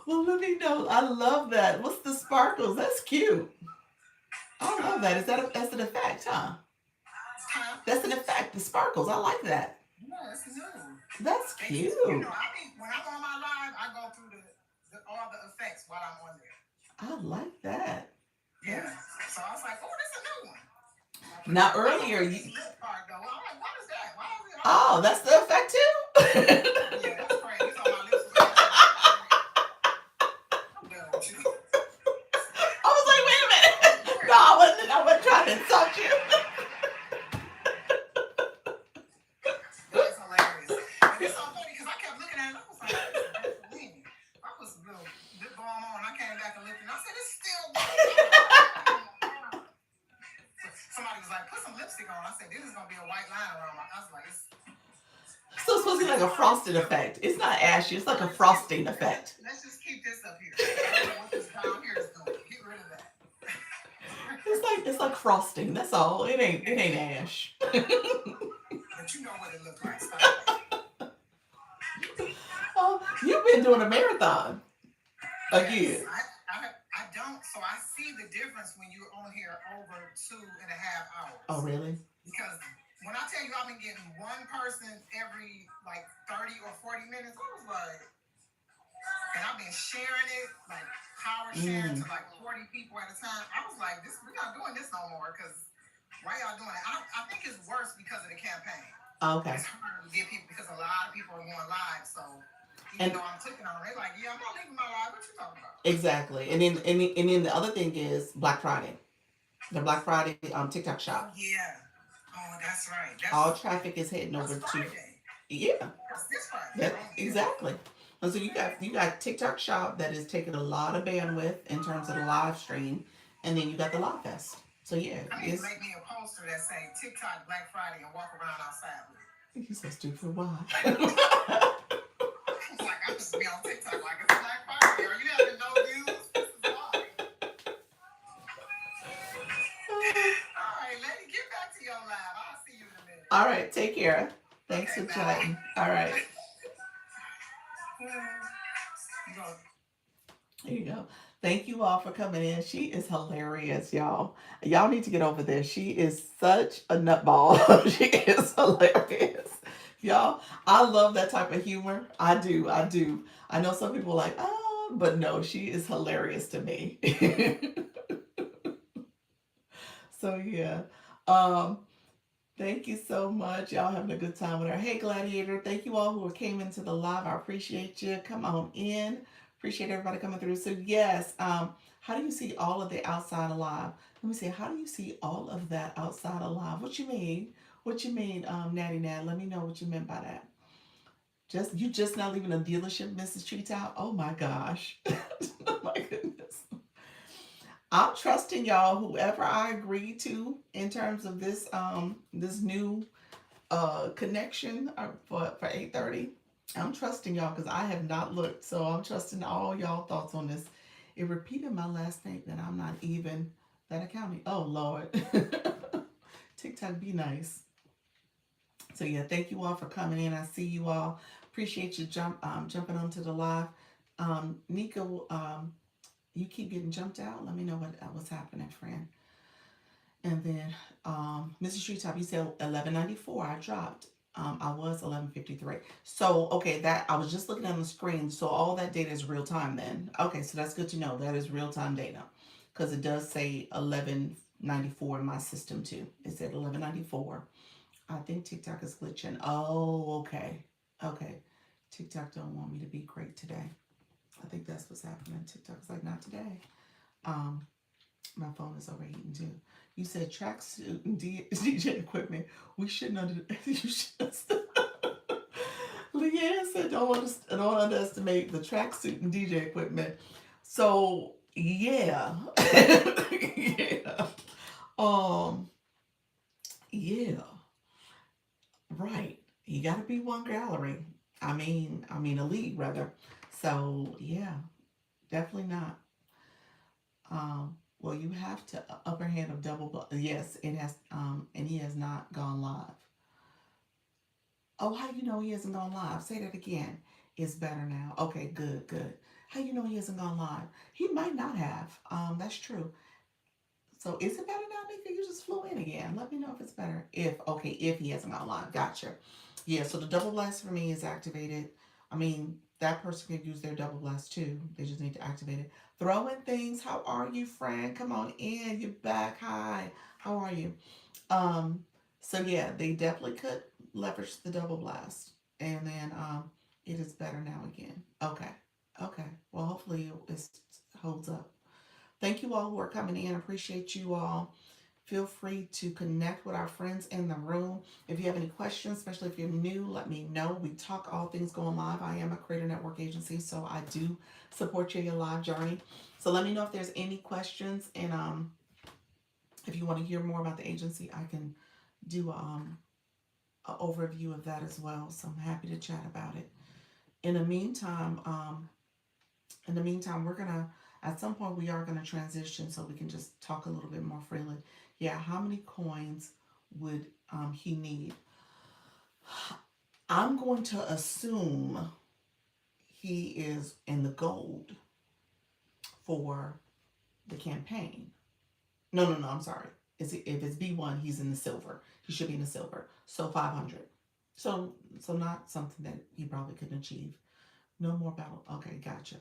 Well, let me know. I love that. What's the sparkles? That's cute. I love that. That's an effect, huh? That's an effect. The sparkles. I like that. No, that's new. That's cute. When I'm on my live, I go through all the effects while I'm on there. I like that. Yeah. So I was like, oh, this is a new one. Now earlier you. Lip part, though. I'm like, what is that? Why is it? Oh, that's the effect too. Yeah, that's crazy. It's on my lips. I'm done with you. I was like, wait a minute. No, I wasn't trying to insult you. That's hilarious. And it's so funny because I kept looking at it. I was like, I was a little lip balm on. I came back and looked and I said, it's still somebody was like, put some lipstick on. I said, this is gonna be a white line around my. I was like, So it's supposed to be like a frosted effect. It's not ashy. It's like a frosting effect. Let's just keep this up here. I don't know what this down here is doing. Get rid of that. It's like frosting. That's all. It ain't ash. But you know what it looks like. Stop it. Oh, you've been doing a marathon Yes, again. I don't. So I see the difference when you're on here over 2.5 hours. Oh, really? Because when I tell you I've been getting one person every like 30 or 40 minutes, I was like, and I've been sharing it, like power sharing to Mm. like 40 people at a time. I was like, this we're not doing this no more because why y'all doing it? I think it's worse because of the campaign. Okay. It's harder to get people because a lot of people are going live. So even And though I'm clicking on it, they're like, yeah, I'm not leaving my live. What you talking about? exactly. And then the other thing is Black Friday. The Black Friday TikTok Oh shop. yeah. Oh, that's right. All traffic is heading That's over to, Friday. yeah. That's this Friday. That Oh yeah. exactly. And so you got TikTok shop that is taking a lot of bandwidth in terms of the live stream, and then you got the live fest. So yeah, I need to it's make me a poster that say TikTok Black Friday and walk around outside with it. he's so stupid. Why? It's like I just be on TikTok like it's Black Friday. Are you having no views? This is why. All right, lady, get back to your live. I'll see you in a minute. All right, take care. Thanks Okay, for bye. chatting. All right, You go. there you go. Thank you all for coming in. She is hilarious, y'all. Y'all need to get over there. She is such a nutball. She is hilarious. Y'all, I love that type of humor. I do. I do. I know some people are like, oh, but no, she is hilarious to me. So yeah. Um, Thank you so much. Y'all having a good time with her. Hey, Gladiator. Thank you all who came into the live. I appreciate you. Come on in. Appreciate everybody coming through. So, yes, how do you see all of the outside alive? Let me see. How do you see all of that outside alive? What you mean? What you mean, Natty Nat? Let me know what you meant by that. You just not leaving a dealership, Mrs. Treetop? Oh my gosh. Oh my goodness. I'm trusting y'all, whoever I agree to in terms of this new connection for 8:30. I'm trusting y'all because I have not looked, so I'm trusting all y'all thoughts on this. It repeated my last name that I'm not even that accounting. Oh Lord, TikTok, be nice. So yeah, thank you all for coming in. I see you all. Appreciate you jumping onto the live. Nico, you keep getting jumped out. Let me know what's happening, friend. And then Mrs. Treetop, you said 1194. I dropped. I was 1153. So okay, that I was just looking on the screen. So all that data is real time then. Okay, so that's good to know. That is real time data because it does say 1194 in my system too. It said 1194. I think TikTok is glitching. Oh, okay, okay. TikTok don't want me to be great today. I think that's what's happening. TikTok's like not today. Um, my phone is overheating too. You said tracksuit and DJ equipment. We shouldn't you should. Leanne said don't underestimate the tracksuit and DJ equipment. So yeah, yeah, um, yeah, right. You got to be one gallery. I mean, a league rather. So yeah, definitely not. Well, you have to upper hand of double. Yes, it has. And he has not gone live. Oh, how do you know he hasn't gone live? Say that again. It's better now. Okay, good, good. How you know he hasn't gone live? He might not have. That's true. So is it better now, Nika? You just flew in again. Let me know if it's better. If he hasn't gone live. Gotcha. Yeah, so the double blast for me is activated. I mean, that person can use their double blast too. They just need to activate it. Throwing things. How are you, friend? Come on in. You're back. Hi. How are you? Um, so yeah, they definitely could leverage the double blast. And then it is better now again. Okay. Okay. Well, hopefully it holds up. Thank you all who are coming in. Appreciate you all. Feel free to connect with our friends in the room. If you have any questions, especially if you're new, let me know. We talk all things going live. I am a creator network agency, so I do support you in your live journey. So let me know if there's any questions, and if you want to hear more about the agency, I can do overview of that as well. So I'm happy to chat about it. In the meantime, we're gonna at some point we are gonna transition so we can just talk a little bit more freely. Yeah, how many coins would he need? I'm going to assume he is in the gold for the campaign. No, no, no. I'm sorry. If it's B1, he's in the silver. He should be in the silver. So 500. So not something that he probably couldn't achieve. No more battle. Okay, gotcha.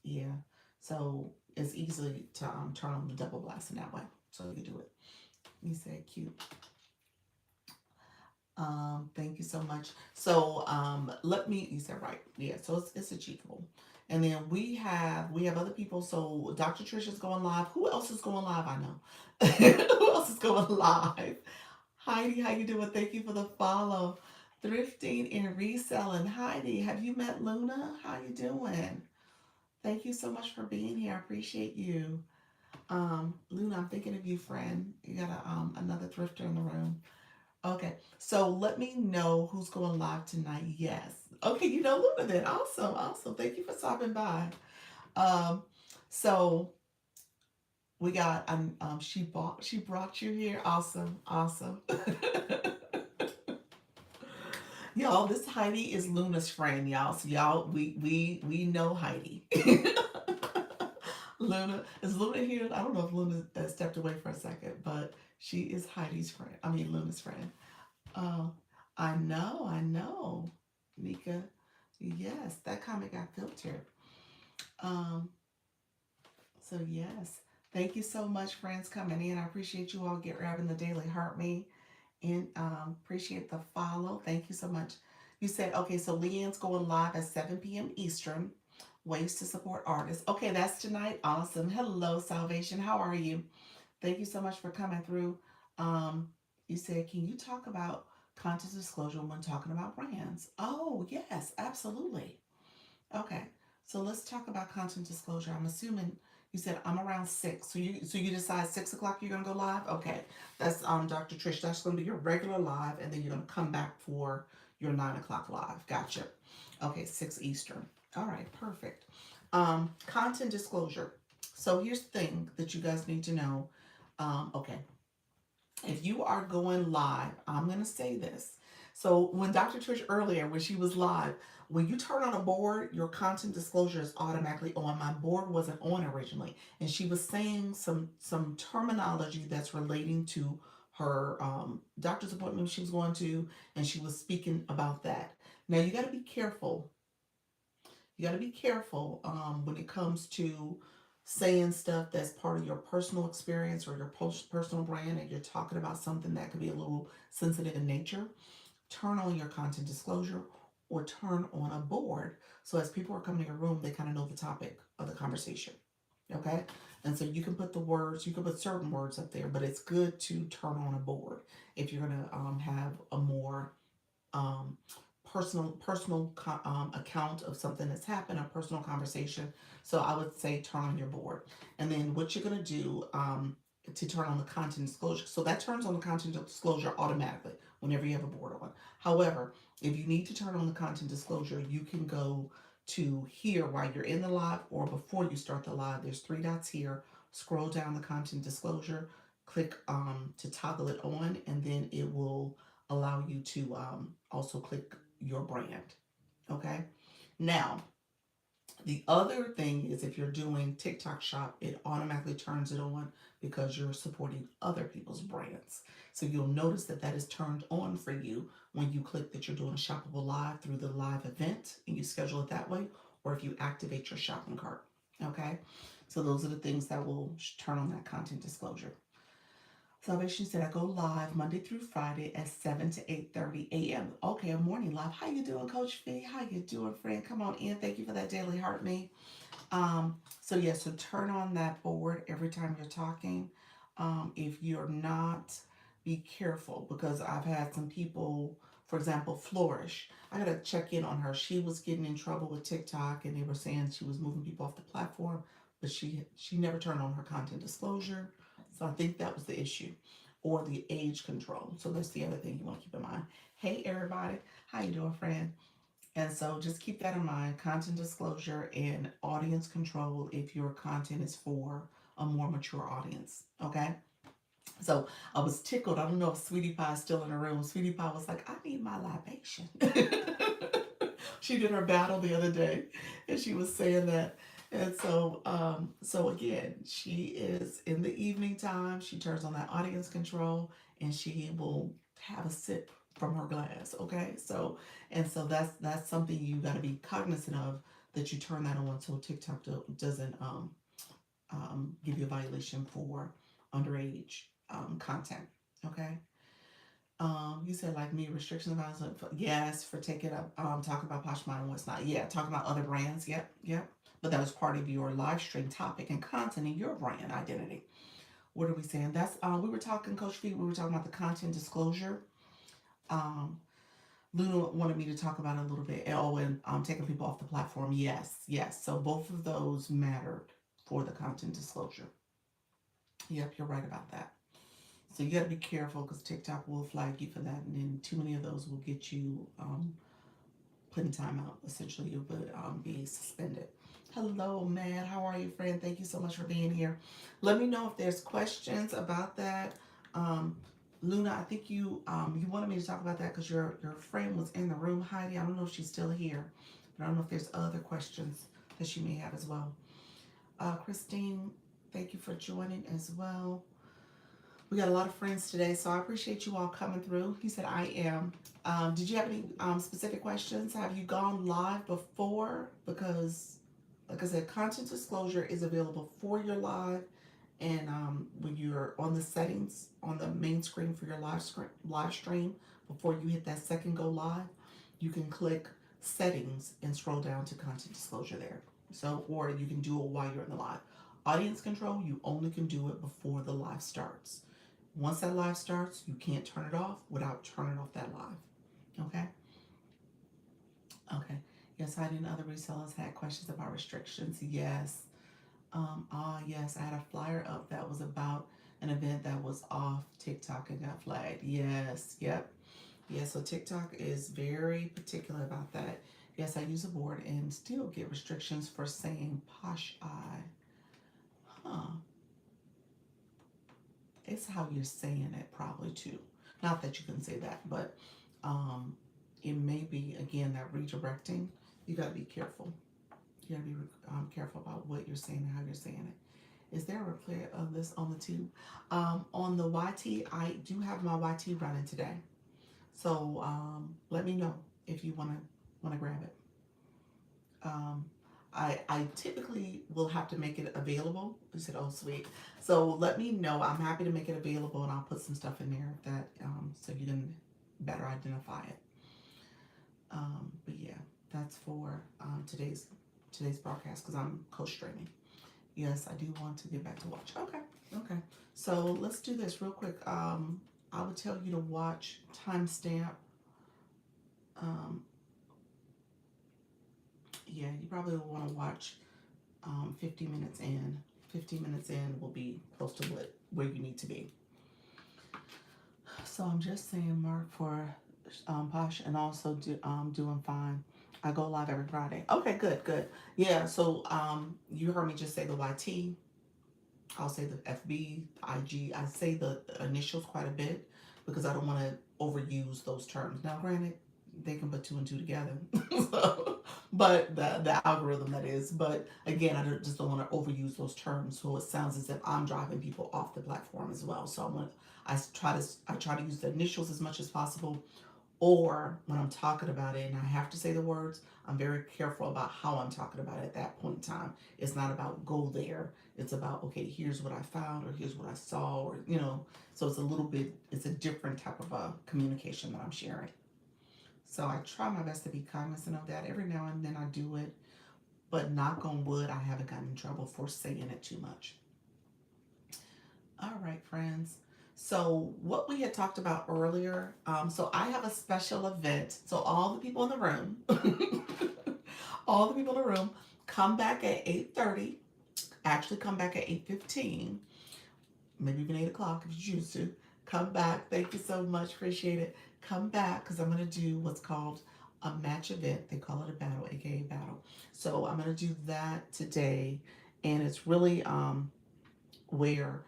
Yeah. So it's easily to turn on the double blast in that way. So you do it. You said cute. Thank you so much. So let me. You said right. Yeah. So it's achievable. And then we have other people. So Dr. Trish is going live. Who else is going live? I know. Who else is going live? Heidi, how you doing? Thank you for the follow. Thrifting and reselling. Heidi, have you met Luna? How you doing? Thank you so much for being here. I appreciate you. Luna, I'm thinking of you, friend. You got another thrifter in the room. Okay, so let me know who's going live tonight. Yes. Okay, you know Luna then. Awesome, awesome. Thank you for stopping by. Um, so we got she brought you here. Awesome, awesome. Y'all, this Heidi is Luna's friend, y'all. So y'all, we know Heidi. Luna is Luna here. I don't know if Luna stepped away for a second, but she is Heidi's friend. I mean Luna's friend. Uh, I know, Nika. Yes, that comment got filtered. Um, so yes, thank you so much, friends, coming in. I appreciate you all grabbing the daily heart me, and appreciate the follow. Thank you so much. You said okay, so Leanne's going live at 7 p.m. Eastern. Ways to support artists. Okay, that's tonight. Awesome. Hello, Salvation. How are you? Thank you so much for coming through. Um, you said, can you talk about content disclosure when talking about brands? Oh, yes, absolutely. Okay, so let's talk about content disclosure. I'm assuming you said I'm around 6. So you decide 6 o'clock you're gonna go live? Okay. That's Dr. Trish. That's gonna be your regular live, and then you're gonna come back for your 9 o'clock live. Gotcha. Okay, 6 Eastern. All right, perfect. Content disclosure. So here's the thing that you guys need to know. Okay, if you are going live, I'm going to say this. So when Dr. Trish earlier, when she was live, when you turn on a board, your content disclosure is automatically on. My board wasn't on originally, and she was saying some terminology that's relating to her doctor's appointment she was going to, and she was speaking about that. Now you got to be careful. You got to be careful when it comes to saying stuff that's part of your personal experience or your personal brand, and you're talking about something that could be a little sensitive in nature. Turn on your content disclosure or turn on a board so as people are coming to your room, they kind of know the topic of the conversation. Okay, and so you can put the words, you can put certain words up there, but it's good to turn on a board if you're going to have a more um, personal account of something that's happened, a personal conversation. So I would say turn on your board, and then what you're gonna do to turn on the content disclosure. So that turns on the content disclosure automatically whenever you have a board on. However, if you need to turn on the content disclosure, you can go to here while you're in the live or before you start the live. There's 3 dots here. Scroll down the content disclosure, click to toggle it on, and then it will allow you to also click your brand. Okay. Now, the other thing is if you're doing TikTok shop, it automatically turns it on because you're supporting other people's brands. So you'll notice that that is turned on for you when you click that you're doing a shoppable live through the live event and you schedule it that way, or if you activate your shopping cart. Okay. So those are the things that will turn on that content disclosure. Salvation said I go live Monday through Friday at 7 to 8:30 a.m. Okay, a morning live. How you doing, Coach Fee? How you doing, friend? Come on in. Thank you for that daily heart me. So yeah, so turn on that board every time you're talking. If you're not, be careful because I've had some people, for example, Flourish. I gotta check in on her. She was getting in trouble with TikTok, and they were saying she was moving people off the platform, but she never turned on her content disclosure. So I think that was the issue. or the age control. So that's the other thing you want to keep in mind. Hey everybody, how you doing, friend? And so just keep that in mind, content disclosure and audience control if your content is for a more mature audience. Okay. So I was tickled. I don't know if Sweetie Pie is still in the room. Sweetie Pie was like, I need my libation. She did her battle the other day and she was saying that. And so again, she is in the evening time. She turns on that audience control and she will have a sip from her glass. Okay. So that's something you got to be cognizant of, that you turn that on so TikTok doesn't give you a violation for underage content. Okay. You said like me, restrictions about yes, for taking up talking about Poshmark and what's not. Yeah, talking about other brands. Yep, yep. But that was part of your live stream topic and content and your brand identity. What are we saying? That's we were talking, Coach V. We were talking about the content disclosure. Um, Luna wanted me to talk about it a little bit. Oh, and taking people off the platform. Yes, yes. So both of those mattered for the content disclosure. Yep, you're right about that. So you got to be careful because TikTok will flag you for that, and then too many of those will get you put in timeout. Essentially, you would be suspended. Hello, Matt. How are you, friend? Thank you so much for being here. Let me know if there's questions about that. Um, Luna, I think you wanted me to talk about that because your friend was in the room, Heidi. I don't know if she's still here, but I don't know if there's other questions that she may have as well. Christine, thank you for joining as well. We got a lot of friends today, so I appreciate you all coming through. He said, I am. Did you have any specific questions? Have you gone live before? Because, like I said, content disclosure is available for your live. And when you're on the settings on the main screen for your live stream, before you hit that second go live, you can click settings and scroll down to content disclosure there. So, or you can do it while you're in the live. Audience control, you only can do it before the live starts. Once that live starts, you can't turn it off without turning off that live. Okay? Okay. Yes, I didn't. Other resellers had questions about restrictions. Yes. Yes, I had a flyer up that was about an event that was off TikTok and got flagged. Yes. Yep. Yeah, so TikTok is very particular about that. Yes, I use a board and still get restrictions for saying posh eye. Huh. It's how you're saying it probably too. Not that you can say that, but um, it may be again that redirecting. You got to be careful. You got to be careful about what you're saying and how you're saying it. Is there a replay of this on the tube? On the YT, I do have my YT running today, so let me know if you wanna grab it. I typically will have to make it available. You said, oh, sweet. So let me know. I'm happy to make it available, and I'll put some stuff in there that so you can better identify it. But yeah, that's for today's broadcast because I'm co-streaming. Yes, I do want to get back to watch. Okay, okay. So let's do this real quick. I would tell you to watch timestamp. Yeah, you probably will want to watch 50 minutes in. 15 minutes in will be close to where you need to be. So I'm just saying, Mark, for Posh, and also doing fine. I go live every Friday. Okay, good, good. Yeah, so you heard me just say the YT. I'll say the FB, the IG. I say the initials quite a bit because I don't want to overuse those terms. Now, granted, they can put two and two together, so, but the algorithm that is. But again, just don't want to overuse those terms, so it sounds as if I'm driving people off the platform as well. So I try to use the initials as much as possible. Or when I'm talking about it and I have to say the words, I'm very careful about how I'm talking about it at that point in time. It's not about go there. It's about, okay, here's what I found, or here's what I saw, or, so it's a different type of communication that I'm sharing. So I try my best to be cognizant of that. Every now and then I do it, but knock on wood, I haven't gotten in trouble for saying it too much. All right, friends. So what we had talked about earlier, so I have a special event. So all the people in the room, come back at 8:30. Actually, come back at 8:15, maybe even 8 o'clock if you choose to. Come back. Thank you so much. Appreciate it. Come back because I'm going to do what's called a match event. They call it a battle, aka battle. So I'm going to do that today. And it's really where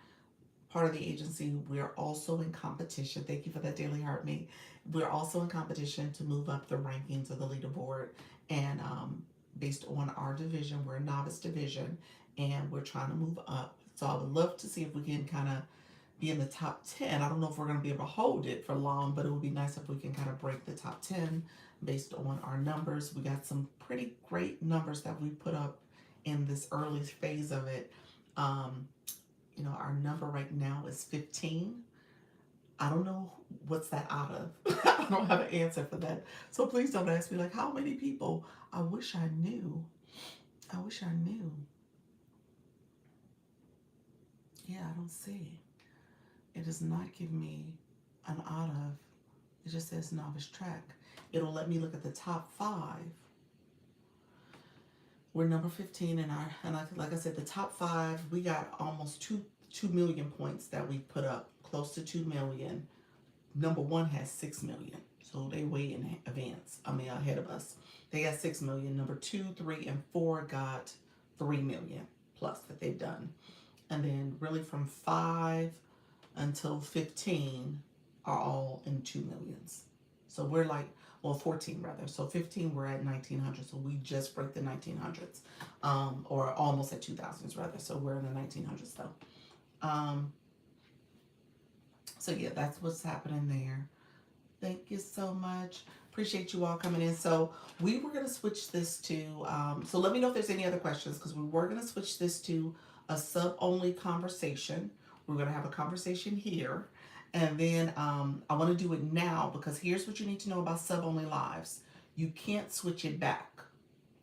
part of the agency, we're also in competition. Thank you for that daily heart me. We're also in competition to move up the rankings of the leaderboard. And based on our division, we're a novice division and we're trying to move up. So I would love to see if we can kind of be in the top 10. I don't know if we're going to be able to hold it for long, but it would be nice if we can kind of break the top 10 based on our numbers. We got some pretty great numbers that we put up in this early phase of it. Um, our number right now is 15. I don't know what's that out of. I don't have an answer for that. So please don't ask me, like, how many people? I wish I knew. I wish I knew. Yeah, I don't see. It does not give me an out of. It just says novice track. It'll let me look at the top 5. We're number 15 in our, and like I said, the top 5, we got almost 2 million points that we put up, close to 2 million. Number 1 has 6 million. So they way in advance. Ahead of us. They got 6 million. Number 2, 3, and 4 got 3 million plus that they've done. And then really from 5 until 15 are all in 2 millions. So we're like, well, 14 rather. So 15, we're at 1900. So we just break the 1900s, or almost at 2000s rather. So we're in the 1900s though. So yeah, that's what's happening there. Thank you so much. Appreciate you all coming in. So we were going to switch this to, so let me know if there's any other questions, because we were going to switch this to a sub-only conversation. We're going to have a conversation here. And then I want to do it now, because here's what you need to know about sub-only lives. You can't switch it back.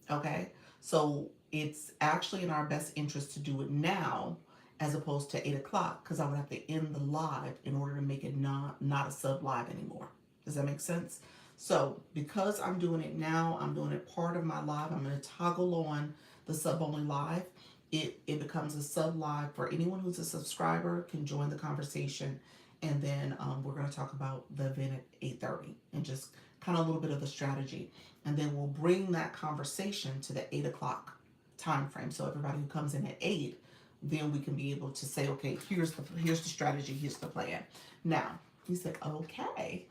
Okay? So it's actually in our best interest to do it now as opposed to 8 o'clock, because I would have to end the live in order to make it not a sub live anymore. Does that make sense? So because I'm doing it now, I'm doing it part of my live. I'm going to toggle on the sub only live. It becomes a sub live for anyone who's a subscriber can join the conversation. And then we're going to talk about the event at 8:30 and just kind of a little bit of the strategy. And then we'll bring that conversation to the 8 o'clock time frame. So everybody who comes in at 8, then we can be able to say, okay, here's the strategy, here's the plan. Now, he said, okay.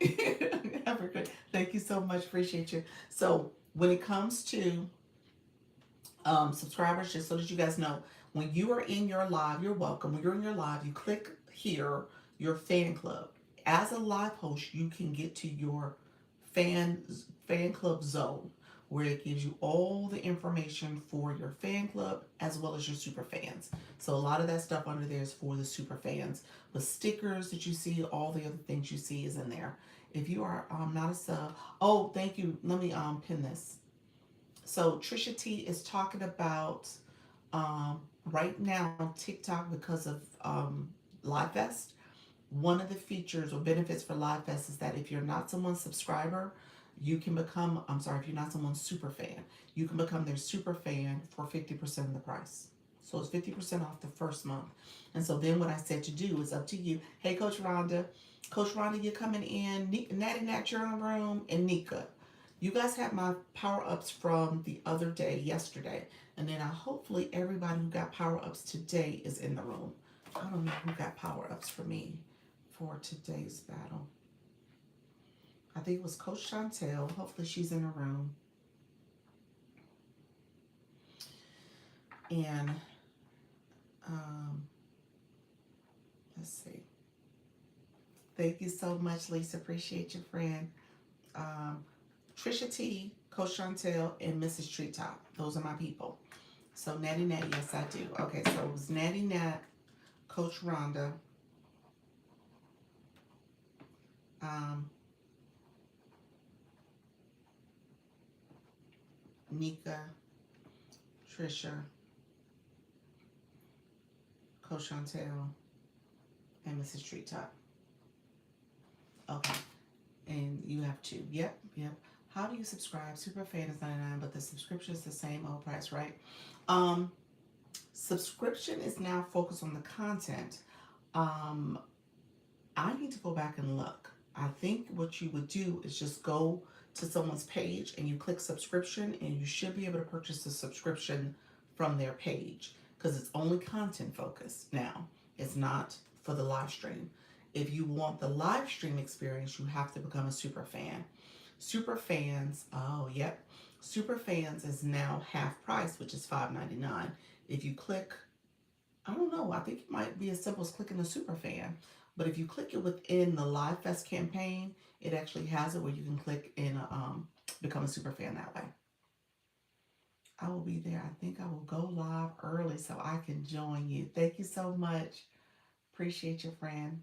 Thank you so much. Appreciate you. So when it comes to subscribers, just so that you guys know, when you are in your live, you're welcome. When you're in your live, you click here, your fan club. As a live host, you can get to your fan club zone, where it gives you all the information for your fan club as well as your super fans. So a lot of that stuff under there is for the super fans. The stickers that you see, all the other things you see is in there. If you are not a sub, oh, thank you. Let me pin this. So Trisha T is talking about right now TikTok, because of LiveFest. One of the features or benefits for LiveFest is that if you're not someone's subscriber, you can become, if you're not someone's super fan, you can become their super fan for 50% of the price. So it's 50% off the first month. And so then what I said to do is up to you. Hey, Coach Rhonda. Coach Rhonda, you're coming in. Natty Nat Journal Room and Nika. You guys had my power-ups from the other day, yesterday. And then hopefully everybody who got power-ups today is in the room. I don't know who got power-ups for me for today's battle. I think it was Coach Chantel. Hopefully she's in the room. And let's see. Thank you so much, Lisa. Appreciate you, friend. Trisha T, Coach Chantel, and Mrs. Treetop. Those are my people. So Natty Nat, yes I do. Okay, so it was Natty Nat, Coach Rhonda, Nika, Trisha, Coach Chantel, and Mrs. Treetop. Okay, and you have 2. Yep. How do you subscribe? Superfan is $99, but the subscription is the same old price, right? Subscription is now focused on the content. I need to go back and look. I think what you would do is just go to someone's page and you click subscription, and you should be able to purchase the subscription from their page because it's only content focused now. It's not for the live stream. If you want the live stream experience, you have to become a super fan. Super fans, oh yep, super fans is now half price, which is $5.99. If you click, I don't know, I think it might be as simple as clicking the super fan. But if you click it within the Live Fest campaign, it actually has it where you can click and become a super fan that way. I will be there. I think I will go live early so I can join you. Thank you so much. Appreciate you, friend.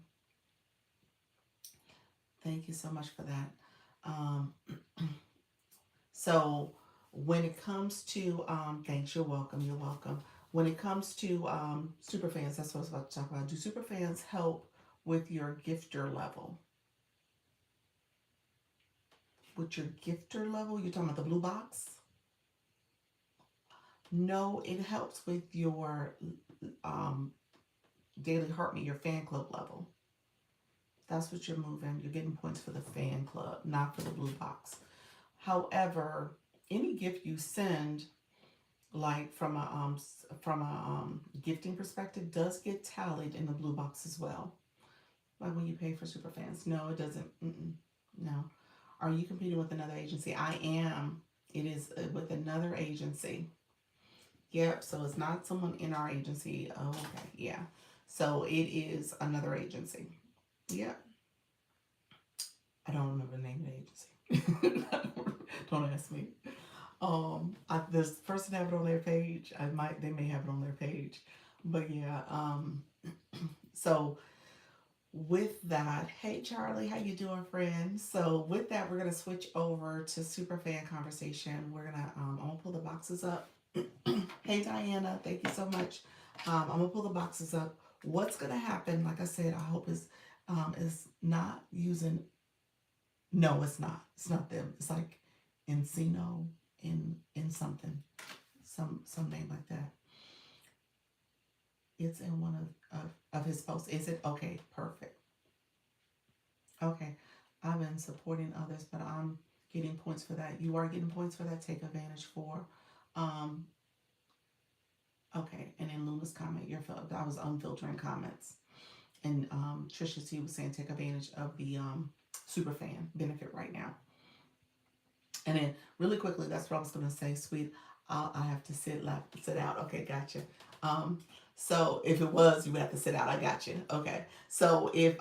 Thank you so much for that. Um, so when it comes to thanks, you're welcome. You're welcome. When it comes to super fans, that's what I was about to talk about. Do super fans help with your gifter level? With your gifter level, you're talking about the blue box? No, it helps with your Daily Heart Me, your fan club level. That's what you're moving. You're getting points for the fan club, not for the blue box. However, any gift you send, like from a gifting perspective, does get tallied in the blue box as well. Like when you pay for super fans. No, it doesn't. No. Are you competing with another agency? I am. It is with another agency. Yep. So it's not someone in our agency. Oh, okay. Yeah. So it is another agency. Yep. I don't remember the name of the agency. Don't ask me. This person have it on their page. They may have it on their page, but yeah. So with that, hey Charlie, how you doing, friend? So with that, we're gonna switch over to super fan conversation. I'm gonna pull the boxes up. Hey Diana, thank you so much. I'm gonna pull the boxes up. What's gonna happen? Like I said, I hope is not using. No, it's not. It's not them. It's like Encino in something, some name like that. It's in one of his posts. Is it? Okay, perfect. Okay. I've been supporting others, but I'm getting points for that. You are getting points for that. Take advantage for. Um, okay. And in Luna's comment, I was unfiltering comments. And Trisha T was saying take advantage of the super fan benefit right now. And then really quickly, that's what I was gonna say, sweet. I have to sit out. Okay, gotcha. So if it was, you would have to sit out. I got you. Okay. So if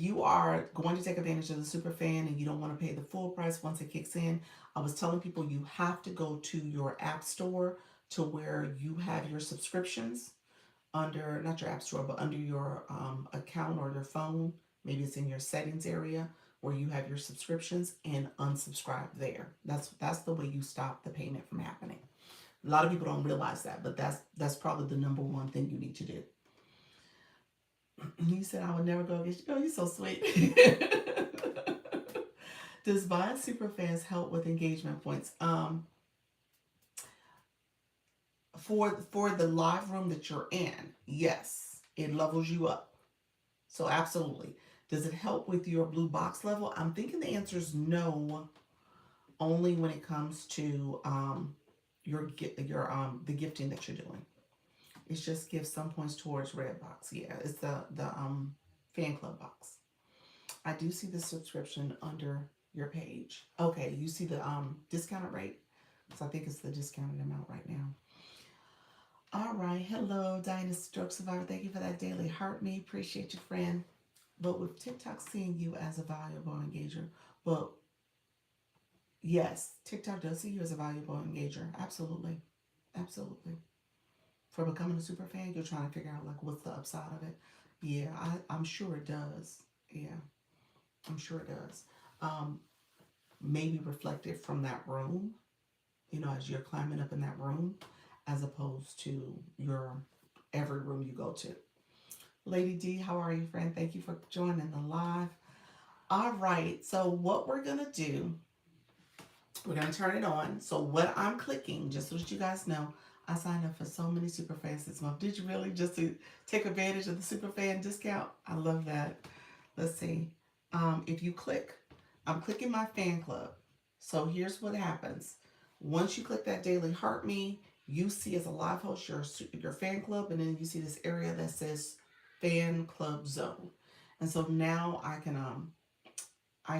you are going to take advantage of the super fan and you don't want to pay the full price once it kicks in, I was telling people you have to go to your app store to where you have your subscriptions under, not your app store, but under your account or your phone. Maybe it's in your settings area where you have your subscriptions, and unsubscribe there. That's the way you stop the payment from happening. A lot of people don't realize that, but that's probably the number one thing you need to do. He said I would never go against you. Oh, you're so sweet. Does buying super fans help with engagement points? For the live room that you're in, yes, it levels you up. So absolutely. Does it help with your blue box level? I'm thinking the answer is no, only when it comes to the gifting that you're doing. It just gives some points towards red box. Yeah, it's the fan club box. I do see the subscription under your page. Okay, you see the discounted rate? So I think it's the discounted amount right now. All right, hello, Diana Stroke Survivor. Thank you for that daily heart me. Appreciate you, friend. But with TikTok seeing you as a valuable engager, well, yes, TikTok does see you as a valuable engager. Absolutely. Absolutely. For becoming a super fan, you're trying to figure out like what's the upside of it. Yeah, I'm sure it does. Yeah, I'm sure it does. Maybe reflected from that room, as you're climbing up in that room, as opposed to your every room you go to. Lady D, how are you, friend? Thank you for joining the live. All right, so what we're gonna do, we're gonna turn it on. So what I'm clicking, just so that you guys know, I signed up for so many super fans this month. Did you really? Just to take advantage of the super fan discount? I love that. let's see. If you click, I'm clicking my fan club. So here's what happens. Once you click that daily heart me, you see as a live host your fan club, and then you see this area that says fan club zone. And so now I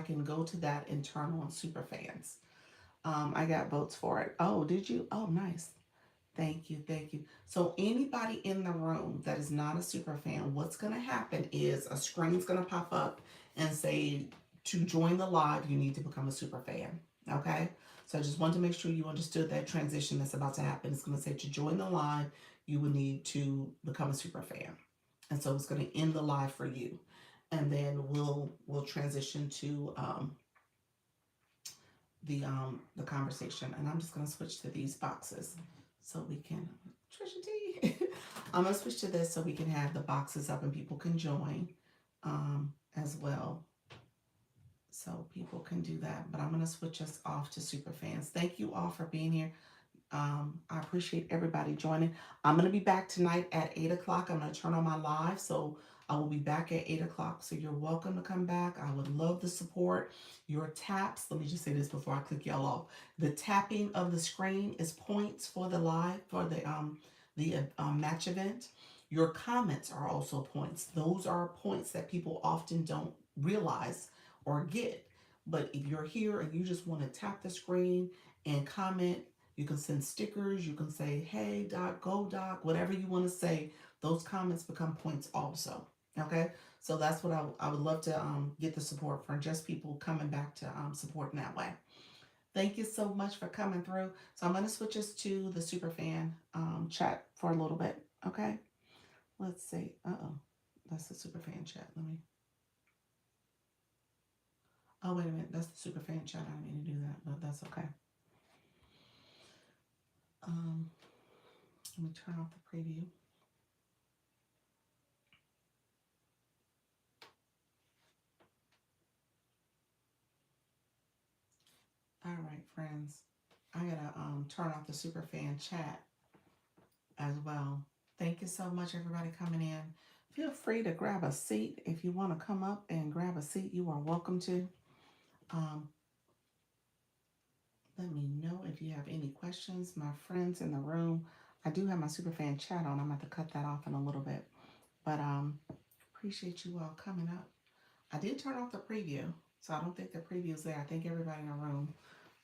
can go to that and turn on super fans. I got votes for it. Oh, did you? Oh, nice. Thank you, thank you. So anybody in the room that is not a super fan, what's going to happen is a screen's going to pop up and say to join the live, you need to become a super fan. Okay? So I just wanted to make sure you understood that transition that's about to happen. It's going to say to join the live, you will need to become a super fan. And so it's going to end the live for you. And then we'll transition to the conversation, and I'm just gonna switch to these boxes so we can Trisha T. I'm gonna switch to this so we can have the boxes up and people can join as well. So people can do that, but I'm gonna switch us off to super fans. Thank you all for being here. I appreciate everybody joining. I'm going to be back tonight at 8 o'clock. I'm going to turn on my live. So I will be back at 8 o'clock. So you're welcome to come back. I would love the support. Your taps, let me just say this before I click y'all off. The tapping of the screen is points for the live, for the match event. Your comments are also points. Those are points that people often don't realize or get. But if you're here and you just want to tap the screen and comment, you can send stickers. You can say, hey, Doc, go, Doc, whatever you want to say. Those comments become points also. Okay. So that's what I would love to get the support for just people coming back to support in that way. Thank you so much for coming through. So I'm going to switch us to the superfan chat for a little bit. Okay. Let's see. Uh-oh. That's the superfan chat. Let me. Oh, wait a minute. That's the superfan chat. I didn't mean to do that, but that's okay. Let me turn off the preview. All right, friends. I gotta turn off the superfan chat as well. Thank you so much, everybody coming in. Feel free to grab a seat. If you want to come up and grab a seat, you are welcome to. Let me know if you have any questions. My friends in the room, I do have my superfan chat on. I'm going to have to cut that off in a little bit. But appreciate you all coming up. I did turn off the preview, so I don't think the preview is there. I think everybody in the room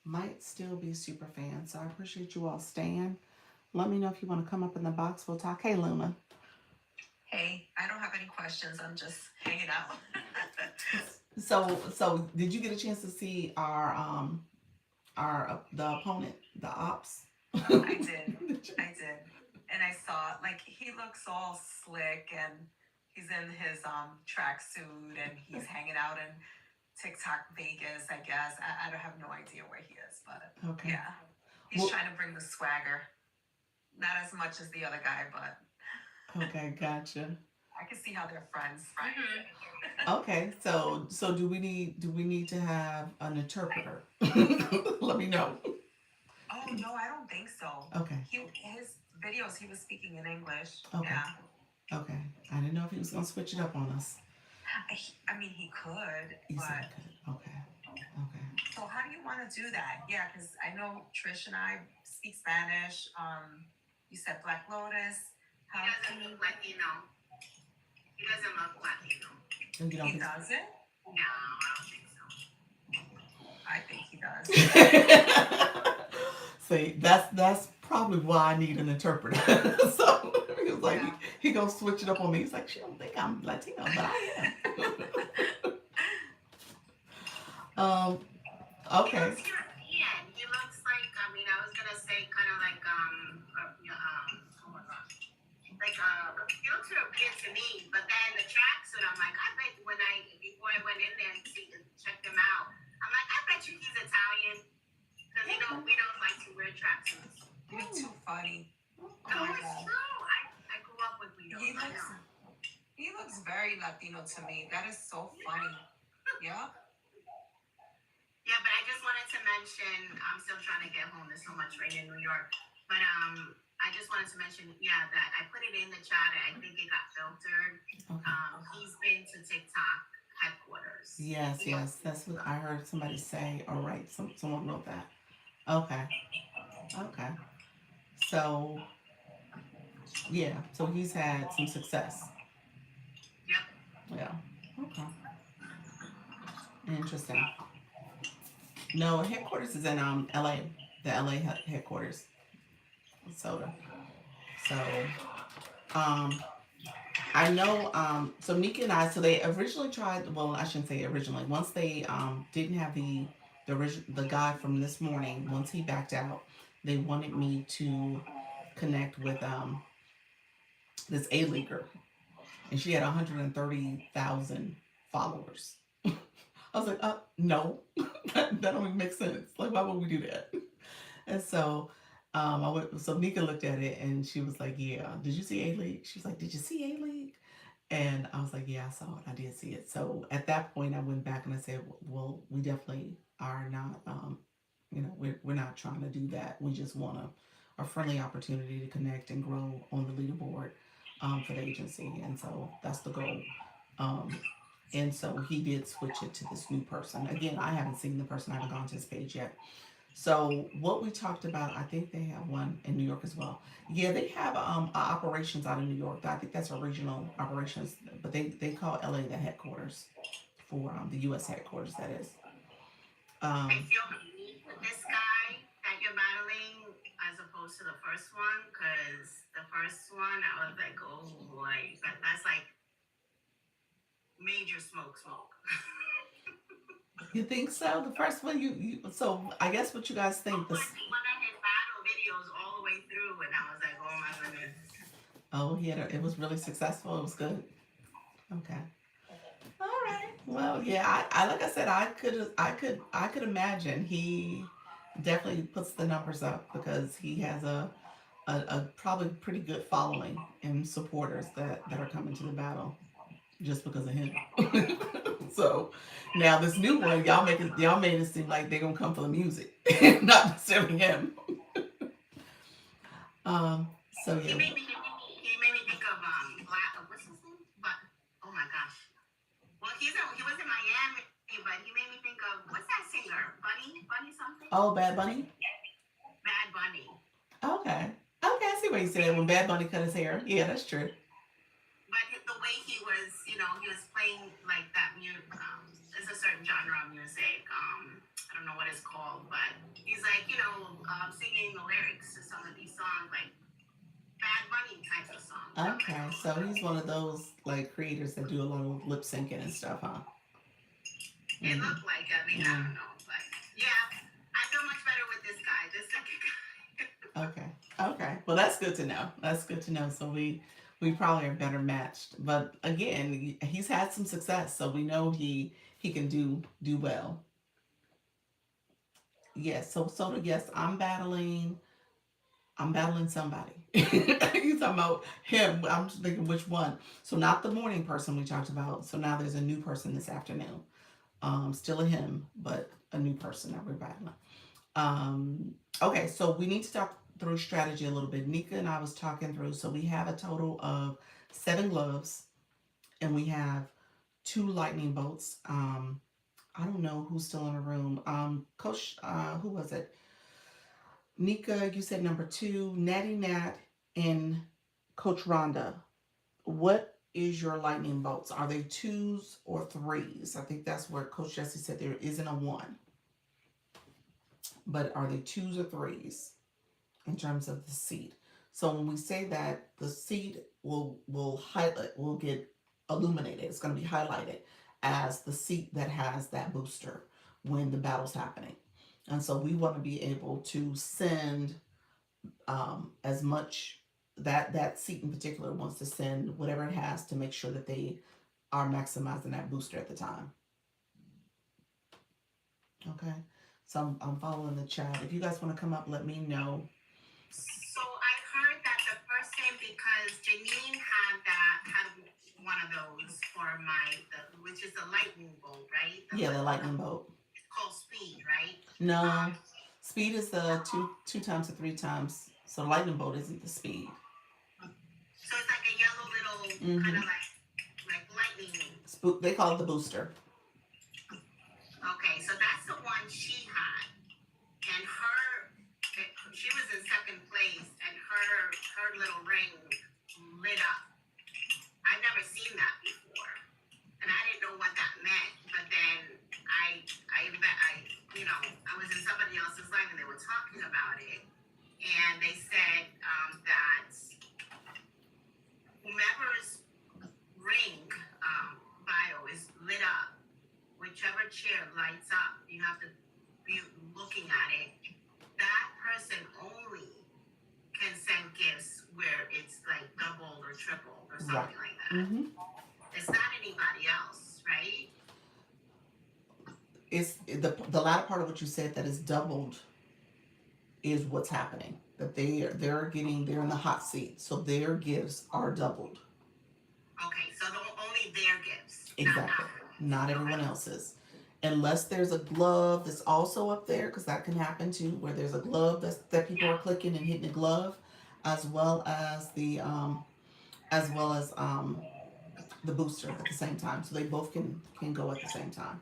might still be super fans. So I appreciate you all staying. Let me know if you want to come up in the box. We'll talk. Hey, Luna. Hey, I don't have any questions. I'm just hanging out. So did you get a chance to see our the opponent, the ops? I did. And I saw like he looks all slick and he's in his tracksuit and he's hanging out in TikTok Vegas, I guess. I don't have no idea where he is, but Okay. yeah. He's trying to bring the swagger. Not as much as the other guy, but Okay, gotcha. I can see how they're friends. Okay, so do we need to have an interpreter? Let me know. Oh no, I don't think so. Okay. His videos he was speaking in English. Okay. Yeah. Okay. I didn't know if he was gonna switch it up on us. I mean, he could. He but... said he could. Okay. Okay. So how do you want to do that? Yeah, because I know Trish and I speak Spanish. You said Black Lotus. He doesn't look Latino. He doesn't look Latino. And you don't He think- doesn't? No, I don't think so. I think he does. See, that's probably why I need an interpreter. So he was like, Yeah. he gonna switch it up on me. He's like, she don't think I'm Latino, but I am. Okay. He looks European. He looks like, I mean, I was gonna say kind of like, oh my gosh. Like, he looks European to me, but then the tracksuit, I'm like, I bet before I went in there and checked him out, I'm like, I bet you he's Italian. Because we don't like to wear tracksuits. You're too funny. Oh my God. It's true. I grew up with Guido. He looks very Latino to me. That is so funny. Yeah. Yeah, but I just wanted to mention, I'm still trying to get home. There's so much rain in New York. But I just wanted to mention, that I put it in the chat. I think it got filtered. Okay. He's been to TikTok, had headquarters. Yes, yes. That's what I heard somebody say. All right, someone wrote that. Okay, okay. So yeah, so he's had some success. Yep. Yeah. Okay. Interesting. No, headquarters is in LA. The LA headquarters. Soda. So um I know so Nika and I, so they originally tried, well, I shouldn't say originally. Once they didn't have the guy from this morning, once he backed out, they wanted me to connect with this A leaguer, and she had 130,000 followers. I was like, no, that don't even make sense. Like, why would we do that? And so, I went. So Nika looked at it and she was like, "Yeah, did you see A League?" She was like, "Did you see A League?" And I was like, "Yeah, I saw it. I did see it." So at that point, I went back and I said, "Well, we definitely are not. We're not trying to do that. We just want a friendly opportunity to connect and grow on the leaderboard for the agency, and so that's the goal." Um, and so he did switch it to this new person. Again, I haven't seen the person. I haven't gone to his page yet. So what we talked about, I think they have one in New York as well. Yeah, they have operations out in New York. I think that's a regional operations, but they call LA the headquarters for the U.S. headquarters. That is. I Um, feel unique with this guy that you're battling as opposed to the first one, because the first one I was like, oh boy, that's like major smoke. you think so? The first one, so I guess what you guys I think this? watched one of his battle videos all the way through, and I was like, oh my goodness. Oh, it was really successful. It was good. Okay. All right. Well, yeah. I like I said, I could imagine he definitely puts the numbers up because he has a probably pretty good following and supporters that are coming to the battle just because of him. So now this new one, y'all made it seem like they're gonna come for the music, not necessarily him. So He yeah. made me he made me think of Black what's his name? But oh my gosh. Well, he was in Miami, but he made me think of what's that singer? Bunny something? Oh, Bad Bunny. Bad Bunny. Okay. Okay, I see what you said when Bad Bunny cut his hair. Yeah, that's true. But the way he was, he was playing like that music. It's a certain genre of music. I don't know what it's called, but he's like, singing the lyrics to some of these songs, like Bad Bunny types of songs. I was like, Okay, so he's one of those like creators that do a lot of lip syncing and stuff, huh? it Mm-hmm. looked like. I mean, I Mm. don't know, but yeah, I feel much better with this guy, this second guy. Okay. Okay. Well, that's good to know. That's good to know. So we probably are better matched. But again, he's had some success, so we know he can do well. Yes. So yes, I'm battling somebody. You talking about him? I'm just thinking which one. So not the morning person we talked about. So now there's a new person this afternoon. Still a him, but a new person that we're battling. Okay, so we need to talk through strategy a little bit. Nika and I was talking through. So we have a total of 7 gloves, and we have 2 lightning bolts. I don't know who's still in the room. Coach, who was it? Nika, you said number 2, Natty Nat, and Coach Rhonda. What is your lightning bolts? Are they 2s or 3s? I think that's where Coach Jesse said there isn't a 1. But are they 2s or 3s in terms of the seed? So when we say that, the seed will get illuminated. It's going to be highlighted as the seat that has that booster when the battle's happening. And so we want to be able to send as much that seat in particular wants to send whatever it has to make sure that they are maximizing that booster at the time. Okay. So I'm following the chat. If you guys want to come up, let me know. So I heard that the person, because Janine had one of those for which is the lightning bolt, right? Yeah, the lightning bolt. It's called speed, right? No, speed is the two times to 3 times. So lightning bolt isn't the speed. So it's like a yellow little kind of like lightning. They call it the booster. in somebody else's life and they were talking about it, and they said that whomever's ring bio is lit up, whichever chair lights up, you have to be looking at it. That person only can send gifts where it's like doubled or tripled or something like that. Mm-hmm. It's not anybody else, right? It's the latter part of what you said, that is doubled, is what's happening. That they're in the hot seat, so their gifts are doubled. Okay, so only their gifts. Exactly. Not everyone else's. Unless there's a glove that's also up there, because that can happen too, where there's a glove that people are clicking and hitting a glove, as well as the booster at the same time. So they both can go at the same time.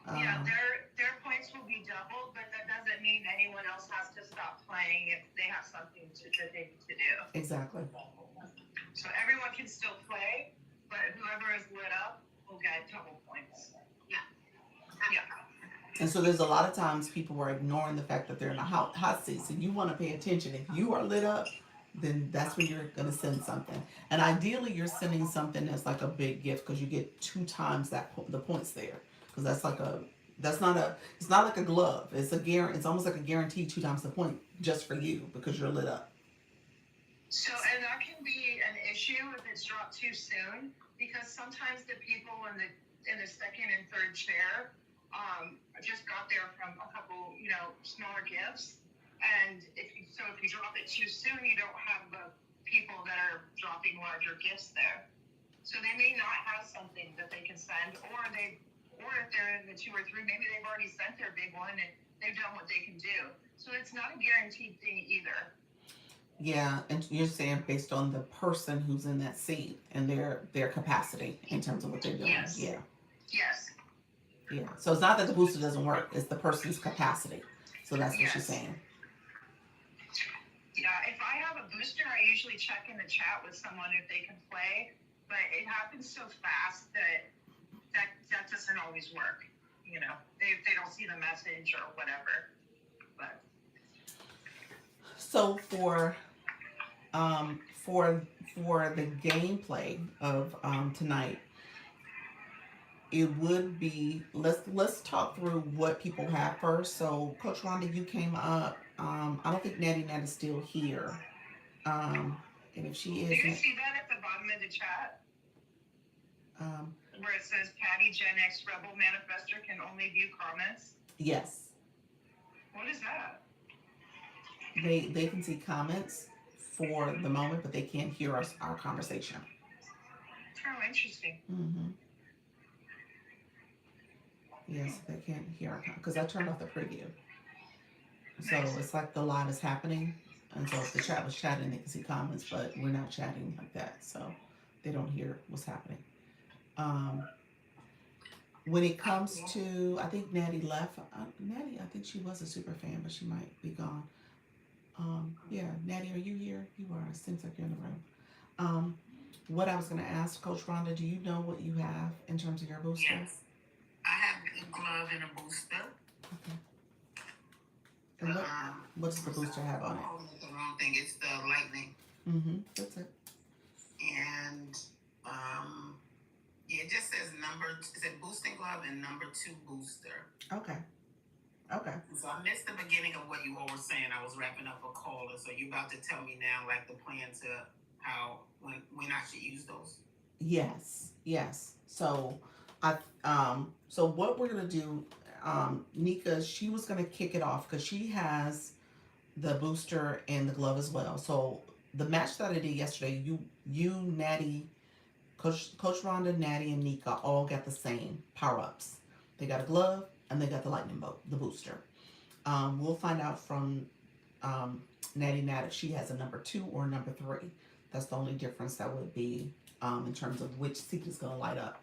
Yeah, their points will be doubled, but that doesn't mean anyone else has to stop playing if they have something that they need to do. Exactly. So everyone can still play, but whoever is lit up will get double points. Yeah. And so there's a lot of times people are ignoring the fact that they're in a hot seat. So you want to pay attention. If you are lit up, then that's when you're going to send something. And ideally, you're sending something that's like a big gift, because you get 2 times the points there. Because it's not like a glove. It's almost like a guarantee 2 times the point just for you, because you're lit up. So, and that can be an issue if it's dropped too soon, because sometimes the people in the second and third chair just got there from a couple, smaller gifts. And if you drop it too soon, you don't have the people that are dropping larger gifts there. So they may not have something that they can send, or if they're in the 2 or 3, maybe they've already sent their big one and they've done what they can do. So it's not a guaranteed thing either. Yeah, and you're saying based on the person who's in that seat and their capacity in terms of what they're doing. Yes. Yeah. Yes. Yeah. So it's not that the booster doesn't work; it's the person's capacity. So that's what she's saying. Yeah, if I have a booster, I usually check in the chat with someone if they can play, but it happens so fast that doesn't always work. They don't see the message or whatever. But so for the gameplay of tonight, it would be, let's talk through what people have first. So Coach Rhonda, you came up. I don't think Natty Nat is still here. And if she is, do you see that at the bottom of the chat? Where it says Patty Gen X Rebel Manifester can only view comments? yes, What is that? they can see comments for the moment, but they can't hear our conversation. Oh, interesting. Mm-hmm. Yes, they can't hear our because I turned off the preview. So Nice. it's like the live is happening, and so if the chat was chatting, they can see comments, but we're not chatting like that, so they don't hear what's happening. When it comes to, I think Natty left. Natty, I think she was a super fan, but she might be gone. Yeah, Natty, are you here? You are. It seems like you're in the room. What I was going to ask, Coach Rhonda, do you know what you have in terms of your booster? Yes. I have a glove and a booster. Okay. And what does the booster have on it? Oh, the wrong thing. It's the lightning. Mm-hmm. That's it. And it just says it's a boosting glove and number 2 booster. Okay. Okay. So I missed the beginning of what you all were saying. I was wrapping up a call, and so you're about to tell me now, like the plan to how when I should use those. Yes. So so what we're gonna do, Nika, she was gonna kick it off because she has the booster and the glove as well. So the match that I did yesterday, you Natty, Coach Rhonda, Natty, and Nika all got the same power ups. They got a glove and they got the lightning bolt, the booster. We'll find out from Natty Nat if she has a number 2 or a number 3. That's the only difference that would be in terms of which seat is going to light up.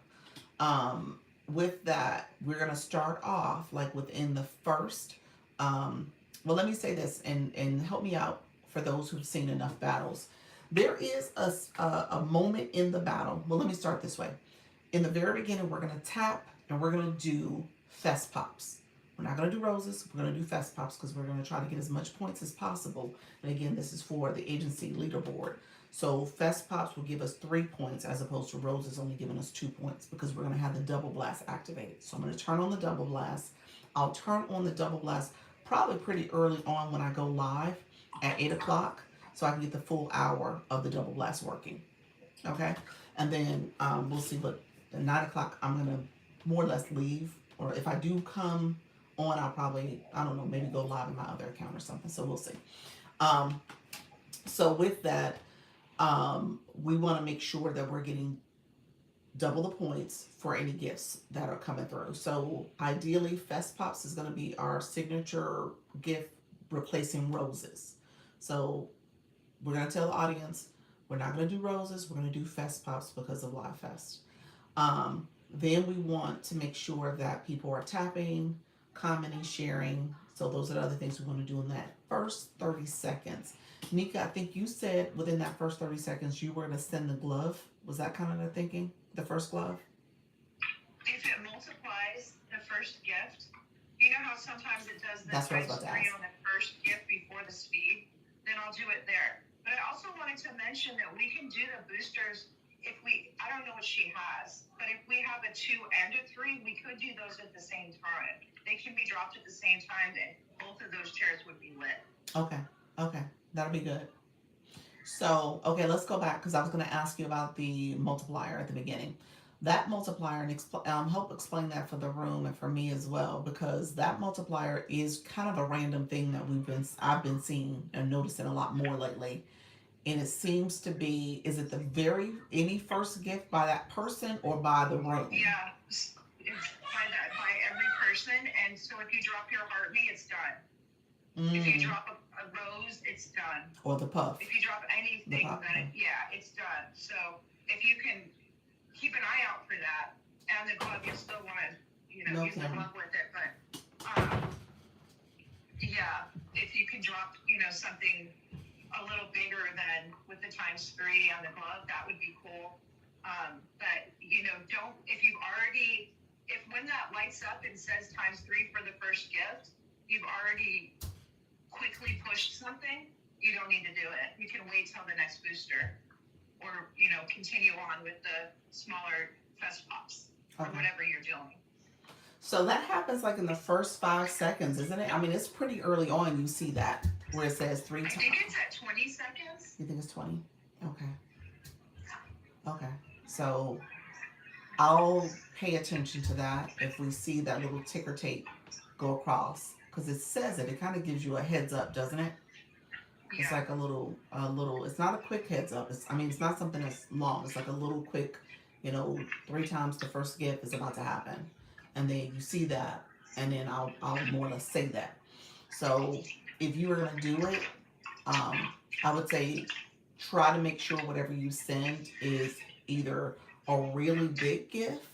With that, we're going to start off like within the first. Well, let me say this and help me out for those who've seen enough battles. There is a moment in the battle. Well, let me start this way. In the very beginning, we're going to tap and we're going to do fest pops. We're not going to do roses. We're going to do Fest Pops because we're going to try to get as much points as possible. And again, this is for the agency leaderboard. So Fest Pops will give us 3 points as opposed to roses only giving us 2 points because we're going to have the double blast activated. So I'm going to turn on the double blast. I'll turn on the double blast probably pretty early on when I go live at 8 o'clock so I can get the full hour of the double blast working. Okay? And then we'll see what at 9 o'clock I'm going to more or less leave. Or if I do come on, I'll probably, I don't know, maybe go live in my other account or something. So we'll see. So with that, we want to make sure that we're getting double the points for any gifts that are coming through. So ideally, Fest Pops is going to be our signature gift replacing roses. So we're going to tell the audience we're not going to do roses. We're going to do Fest Pops because of Live Fest. Then we want to make sure that people are tapping, commenting, sharing. So those are the other things we want to do in that first 30 seconds. Nika, I think you said within that first 30 seconds you were going to send the glove. Was that kind of the thinking? The first glove? If it multiplies the first gift, you know how sometimes it does the That's what I was times about to 3 ask. on the first gift before the speed, then I'll do it there. But I also wanted to mention that we can do the boosters if I don't know what she has, but if we have a 2 and a 3, we could do those at the same time. They can be dropped at the same time and both of those chairs would be lit. Okay. That'll be good. So, okay, let's go back because I was going to ask you about the multiplier at the beginning. That multiplier, and help explain that for the room and for me as well, because that multiplier is kind of a random thing that I've been seeing and noticing a lot more lately. And it seems to be, is it any first gift by that person or by the room? Yeah, it's by every person. And so if you drop your heartbeat, it's done. If you drop a rose, it's done. Or the puff. If you drop anything, then it's done. So if you can keep an eye out for that, and the glove, you'll still want to, use the glove with it. But if you can drop, something a little bigger than with the times 3 on the glove, that would be cool. But if when that lights up and says times 3 for the first gift, you've already quickly pushed something, you don't need to do it. You can wait till the next booster or, continue on with the smaller Fest Pops or whatever you're doing. So that happens like in the first 5 seconds, isn't it? I mean, it's pretty early on you see that where it says 3 times. I think it's at 20 seconds. You think it's 20? Okay. So I'll pay attention to that if we see that little ticker tape go across. Because it says it kind of gives you a heads up, doesn't it? Yeah. It's like a little, it's not a quick heads up. It's not something that's long. It's like a little quick, 3 times the first gift is about to happen. And then you see that, and then I'll more or less say that. So if you were going to do it, I would say try to make sure whatever you send is either a really big gift,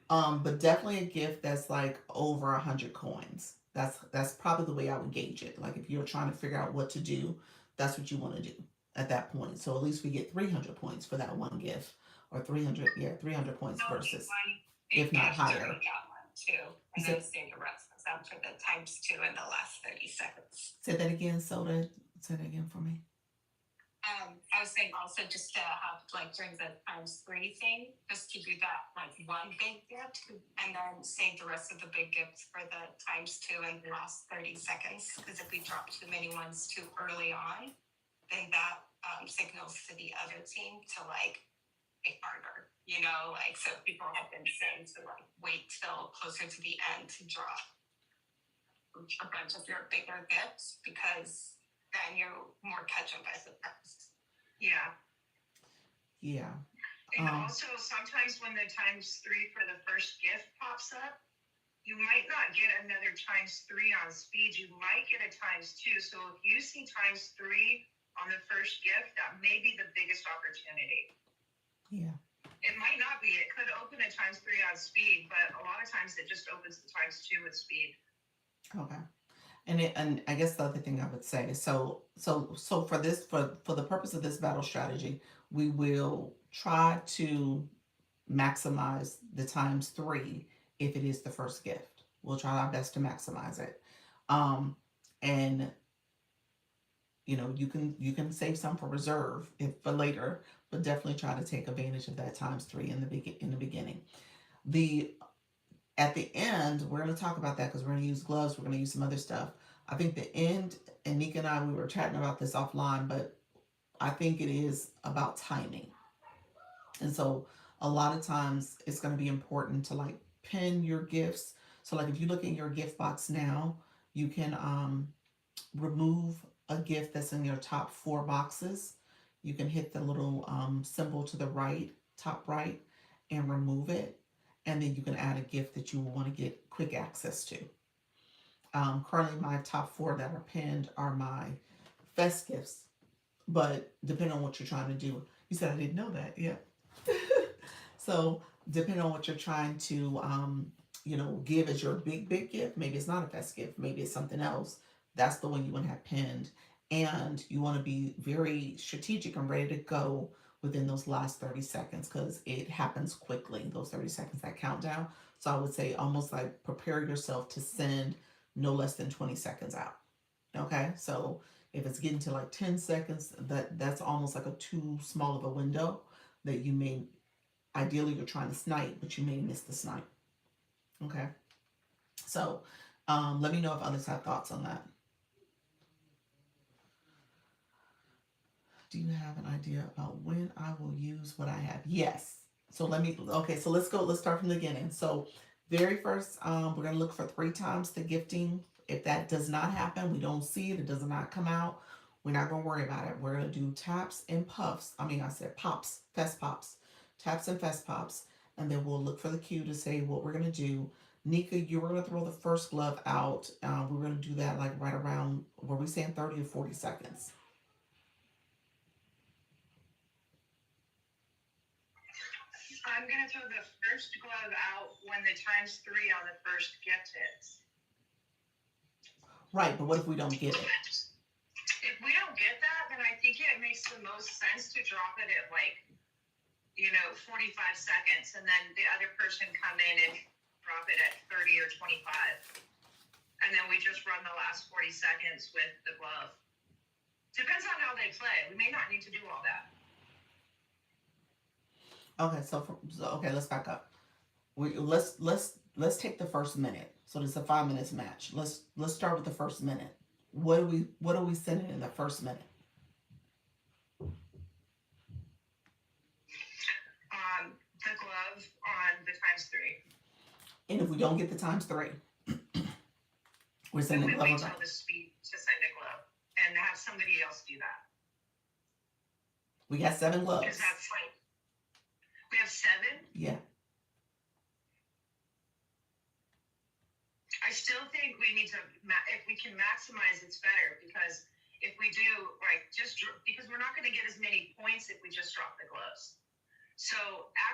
but definitely a gift that's like over 100 coins. That's probably the way I would gauge it. Like if you're trying to figure out what to do, that's what you want to do at that point. So at least we get 300 points for that one gift, or 300 points versus, if not higher. That one too, and then say the rest for the times 2 in the last 30 seconds. Say that again, Soda. Say that again for me. I was saying also just to have during the times 3 thing, just to do that one big gift and then save the rest of the big gifts for the times 2 in the last 30 seconds. Because if we drop too many ones too early on, then that signals to the other team to make harder. So people have been saying to wait till closer to the end to drop a bunch of your bigger gifts because then you're more catch up as a person. Yeah. Yeah. And also sometimes when the times 3 for the first gift pops up, you might not get another times 3 on speed. You might get a times 2. So if you see times 3 on the first gift, that may be the biggest opportunity. Yeah. It might not be. It could open a times 3 on speed, but a lot of times it just opens the times 2 with speed. Okay. And I guess the other thing I would say, so for the purpose of this battle strategy, we will try to maximize the times 3 if it is the first gift. We'll try our best to maximize it. Um, and you can save some for reserve if for later, but definitely try to take advantage of that times three in the beginning. The At the end, we're going to talk about that because we're going to use gloves. We're going to use some other stuff. I think the end, and Nika and I, we were chatting about this offline, but I think it is about timing. And so a lot of times it's going to be important to like pin your gifts. So like if you look in your gift box now, you can remove a gift that's in your top 4 boxes. You can hit the little symbol to the right, top right, and remove it. And then you can add a gift that you want to get quick access to. Currently, my top 4 that are pinned are my fest gifts. But depending on what you're trying to do, you said I didn't know that. Yeah. So depending on what you're trying to, give as your big gift, maybe it's not a fest gift, maybe it's something else. That's the one you want to have pinned, and you want to be very strategic and ready to go within those last 30 seconds because it happens quickly. Those 30 seconds, that countdown. So I would say almost like prepare yourself to send no less than 20 seconds out. Okay, so if it's getting to like 10 seconds, that's almost like a too small of a window that you may, ideally you're trying to snipe, but you may miss the snipe. Okay, so let me know if others have thoughts on that. Do you have an idea about when I will use what I have? Yes. So let's go. Let's start from the beginning. So very first, we're going to look for 3 times the gifting. If that does not happen, we don't see it, it does not come out, we're not going to worry about it. We're going to do taps and puffs. I said pops, fest pops, taps and fest pops. And then we'll look for the cue to say what we're going to do. Nika, you were going to throw the first glove out. We're going to do that like right around, were we saying 30 or 40 seconds? I'm gonna throw the first glove out when the times 3 on the first gift hits. Right, but what if we don't get it? If we don't get that, then I think it makes the most sense to drop it at 45 seconds, and then the other person come in and drop it at 30 or 25. And then we just run the last 40 seconds with the glove. Depends on how they play. We may not need to do all that. Okay, okay, let's back up. Let's take the first minute. So it's a 5 minutes match. Let's start with the first minute. What are we sending in the first minute? The glove on the times 3. And if we don't get the times 3, we're sending we the glove wait back. till the speed to send a glove and have somebody else do that. We got 7 gloves. Because that's like, we have 7? Yeah. I still think we need to, if we can maximize, it's better, because if we do, because we're not going to get as many points if we just drop the gloves. So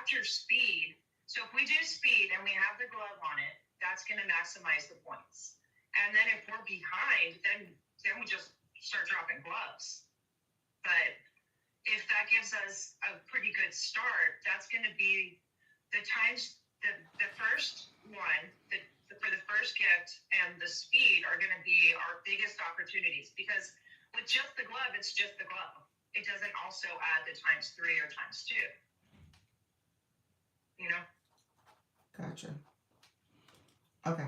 after speed, so if we do speed and we have the glove on it, that's going to maximize the points. And then if we're behind, then we just start dropping gloves. But if that gives us a pretty good start, that's going to be the times, the first one, for the first gift and the speed are going to be our biggest opportunities, because with just the glove, it's just the glove. It doesn't also add the times 3 or times 2. Gotcha. Okay.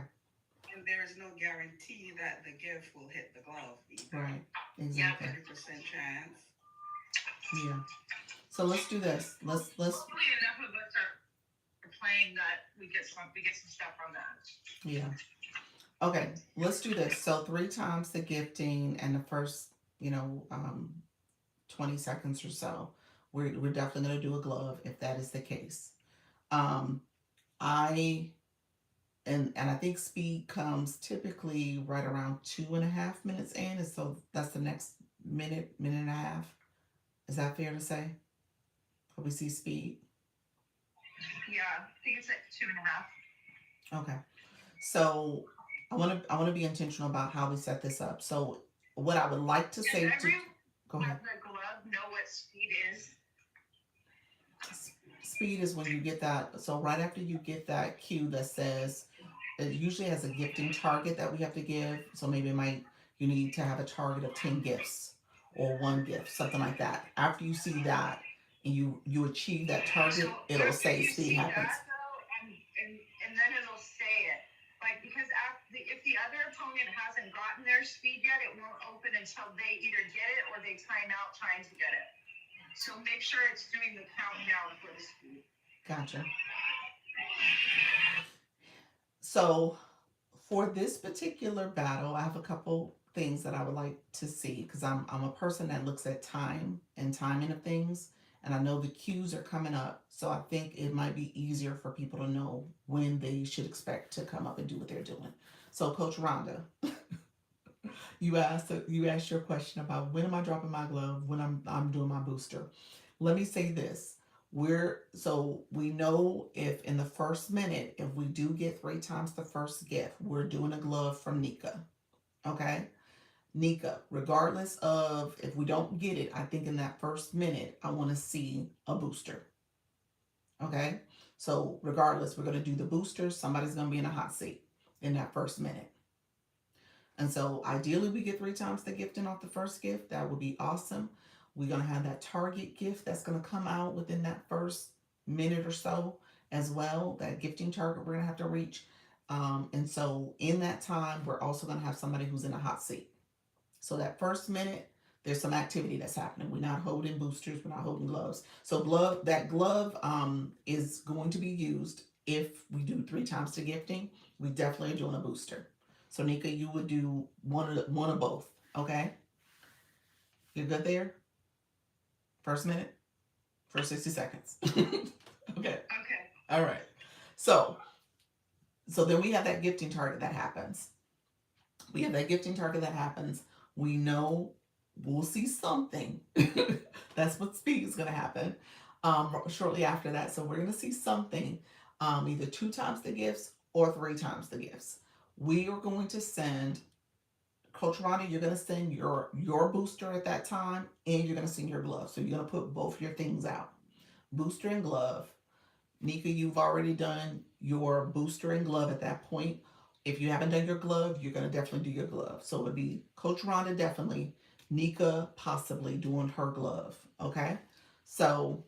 And there's no guarantee that the gift will hit the glove either. Right. Exactly. 30% chance. Yeah. So let's do this. Let's. Hopefully enough of us are playing that we get some stuff from that. Yeah. Okay. Let's do this. So 3 times the gifting and the first, 20 seconds or so. We're definitely gonna do a glove if that is the case. I think speed comes typically right around 2.5 minutes in, and so that's the next minute and a half. Is that fair to say? Could we see speed? Yeah, I think it's at 2.5. Okay. So I want to be intentional about how we set this up. So what I would like to say to go ahead. The glove know what speed is. Speed is when you get that. So right after you get that cue that says it usually has a gifting target that we have to give. So maybe you need to have a target of 10 gifts or one gift, something like that. After you see that and you achieve that So target, it'll after say you speed see happens. that though, and then it'll say it. Like because if the other opponent hasn't gotten their speed yet, it won't open until they either get it or they time out trying to get it. So make sure it's doing the countdown for the speed. Gotcha. So for this particular battle, I have a couple things that I would like to see because I'm a person that looks at time and timing of things, and I know the cues are coming up, so I think it might be easier for people to know when they should expect to come up and do what they're doing. So, Coach Rhonda, you asked your question about when am I dropping my glove, when I'm doing my booster. Let me say this. We know if in the first minute, if we do get 3 times the first gift, we're doing a glove from Nika. Okay? Nika, regardless of if we don't get it, I think in that first minute, I want to see a booster. Okay? So regardless, we're going to do the booster. Somebody's going to be in a hot seat in that first minute. And so ideally we get 3 times the gifting off the first gift. That would be awesome. We're going to have that target gift that's going to come out within that first minute or so as well. That gifting target we're going to have to reach. And so in that time, we're also going to have somebody who's in a hot seat. So that first minute, there's some activity that's happening. We're not holding boosters. We're not holding gloves. So that glove is going to be used if we do 3 times the gifting. We definitely are doing a booster. So Nika, you would do one of both. Okay? You're good there? First minute? First 60 seconds. Okay. Okay. All right. So then we have that gifting target that happens. We know we'll see something. That's what speed is going to happen shortly after that. So we're going to see something, either 2 times the gifts or 3 times the gifts. We are going to send, Coach Ronnie, you're going to send your booster at that time, and you're going to send your glove. So you're going to put both your things out, booster and glove. Nika, you've already done your booster and glove at that point. If you haven't done your glove, you're going to definitely do your glove. So it would be Coach Rhonda definitely, Nika possibly doing her glove. Okay? So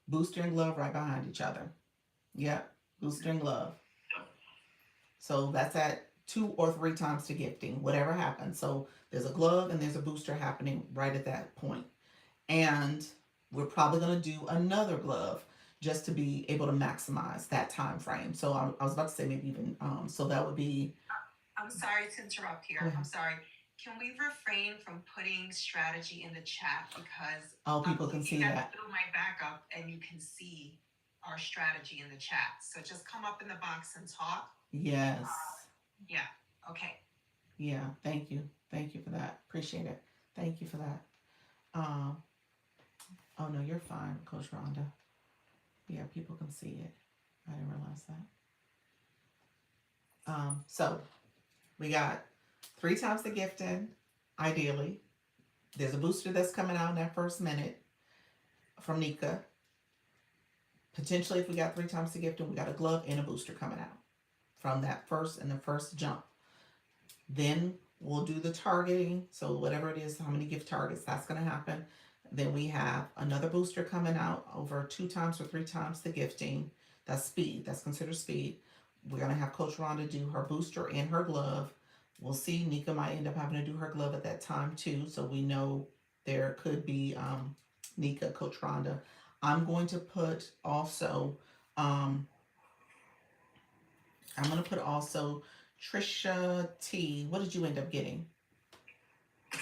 booster and glove right behind each other. Yep, booster and glove. So that's at 2 or 3 times to gifting, whatever happens. So there's a glove and there's a booster happening right at that point. And we're probably going to do another glove just to be able to maximize that time frame. So I was about to say maybe even, so that would be. I'm sorry to interrupt here. Yeah. I'm sorry. Can we refrain from putting strategy in the chat because People can see that. Through my backup and you can see our strategy in the chat. So just come up in the box and talk. Yes. Yeah. Okay. Yeah. Thank you. Thank you for that. Appreciate it. Thank you for that. Oh no, you're fine, Coach Rhonda. Yeah, people can see it. I didn't realize that. So we got 3 times the gifting, ideally. There's a booster that's coming out in that first minute from Nika. Potentially, if we got 3 times the gifting, we got a glove and a booster coming out from that first jump. Then we'll do the targeting. So whatever it is, how many gift targets, that's going to happen. Then we have another booster coming out over 2 times or 3 times the gifting. That's speed. That's considered speed. We're going to have Coach Rhonda do her booster and her glove. We'll see. Nika might end up having to do her glove at that time too. So we know there could be Nika, Coach Rhonda. I'm going to put also, Trisha T. What did you end up getting? I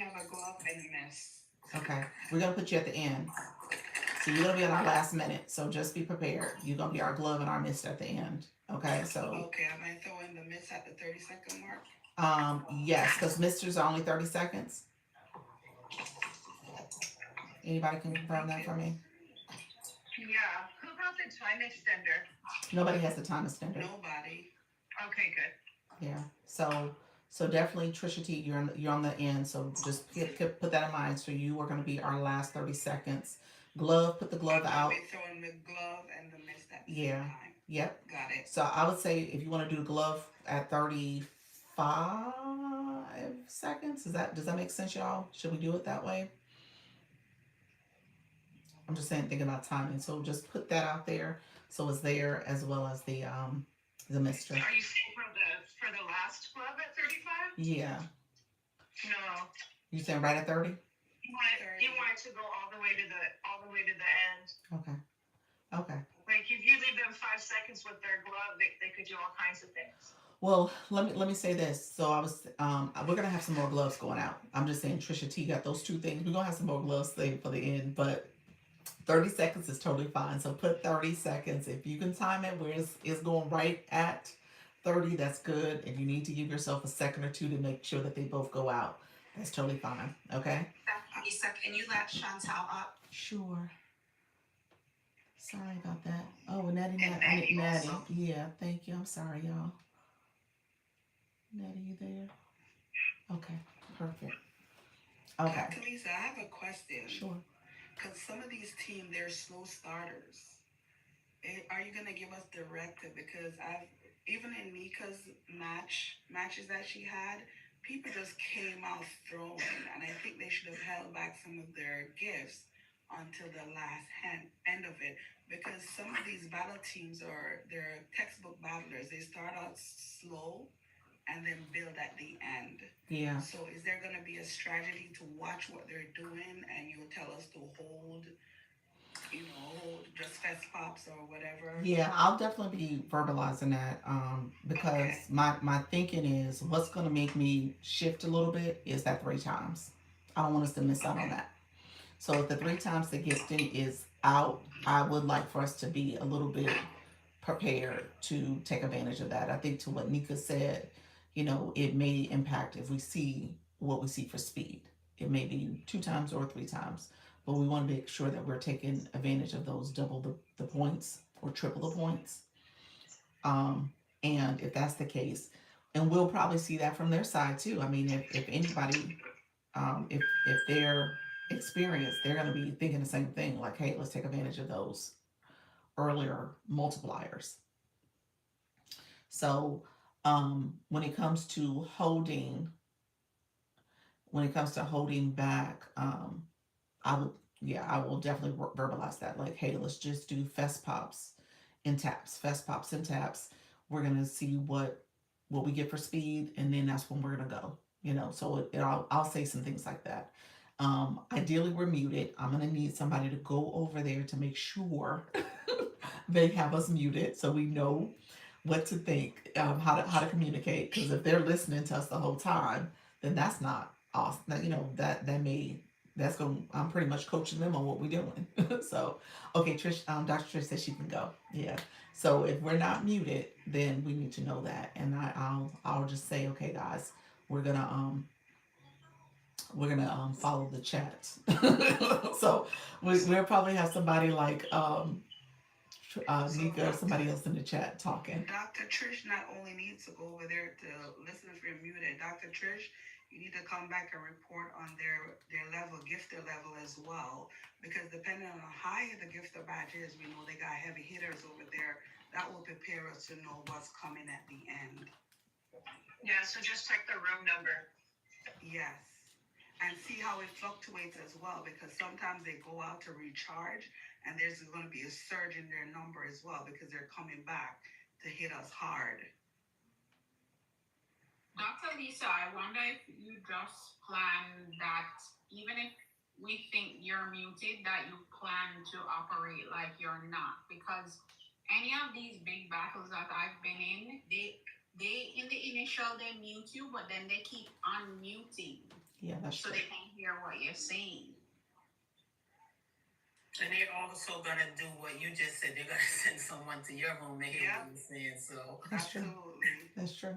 have a glove and a miss. Okay, we're gonna put you at the end. So you're gonna be on our last minute. So just be prepared. You're gonna be our glove and our miss at the end. Okay, so. Okay, I might throw in the miss at the 30-second mark. Yes, because misters are only 30 seconds. Anybody can confirm that for me? Yeah. Who got the time extender? Nobody has the time extender. Nobody. Okay, good. Yeah. So definitely Trisha T, you're on the end. So just put that in mind. So you are going to be our last 30 seconds. Glove, put the glove I'm out. be throwing the glove and the Yeah. same time. Yep. Got it. So I would say if you want to do the glove at 35 seconds, does that make sense, y'all? Should we do it that way? I'm just saying, thinking about timing. So just put that out there so it's there as well as the mister. Are you saying for the last glove at 35? Yeah. No. You saying right at 30? You want it to go all the way to the end. Okay. Okay. Like if you leave them 5 seconds with their glove, they could do all kinds of things. Well, let me say this. So we're gonna have some more gloves going out. I'm just saying Trisha T got those two things. We're gonna have some more gloves saved for the end, but 30 seconds is totally fine. So put 30 seconds. If you can time it where it's going right at 30, that's good. If you need to give yourself a second or two to make sure that they both go out, that's totally fine. Okay? Lisa, can you let Chantel up? Sure. Sorry about that. Oh, and Natty, And Natty Natty. also. Yeah, thank you. I'm sorry, y'all. Natty, you there? Okay, perfect. Okay, Dr. Lisa, I have a question. sure. Because some of these teams, they're slow starters. Are you gonna give us directive? Because even in Nika's matches that she had, people just came out throwing, and I think they should have held back some of their gifts until the last end of it. Because some of these battle teams they're textbook battlers. They start out slow and then build at the end. Yeah. So is there going to be a strategy to watch what they're doing and you'll tell us to hold just fest pops or whatever? Yeah, I'll definitely be verbalizing that because Okay. my thinking is what's going to make me shift a little bit is that 3 times. I don't want us to miss out on Okay. that. So if the 3 times the gifting is out, I would like for us to be a little bit prepared to take advantage of that. I think to what Nika said, it may impact if we see what we see for speed. It may be 2 times or 3 times, but we want to make sure that we're taking advantage of those double the points or triple the points. And if that's the case, and we'll probably see that from their side too. I mean, if anybody, if they're experienced, they're going to be thinking the same thing. Like, hey, let's take advantage of those earlier multipliers. So when it comes to holding back, I will definitely verbalize that. Like, hey, let's just do fest pops and taps. We're gonna see what we get for speed, and then that's when we're gonna go. So I'll say some things like that. Ideally, we're muted. I'm gonna need somebody to go over there to make sure they have us muted so we know what to think, how to communicate. Because if they're listening to us the whole time, then that's not awesome. That's going. I'm pretty much coaching them on what we're doing. So, okay, Trish, Dr. Trish says she can go. Yeah. So if we're not muted, then we need to know that, and I'll just say, okay, guys, we're gonna follow the chat. So we'll probably have somebody like Nika or somebody else in the chat talking. Dr. Trish not only needs to go over there to listen if you're muted. Dr. Trish, you need to come back and report on their gifter level as well. Because depending on how high the gifter badge is, we know they got heavy hitters over there. That will prepare us to know what's coming at the end. Yeah, so just check the room number. Yes. And see how it fluctuates as well, because sometimes they go out to recharge and there's going to be a surge in their number as well because they're coming back to hit us hard. Dr. Lisa, I wonder if you just plan that even if we think you're muted, that you plan to operate like you're not. Because any of these big battles that I've been in, they in the initial they mute you, but then they keep unmuting. Yeah, that's so true. they can't hear what you're saying. And they're also gonna do what you just said. They're gonna send someone to your room to hear what you're saying. So That's true. Absolutely. That's true.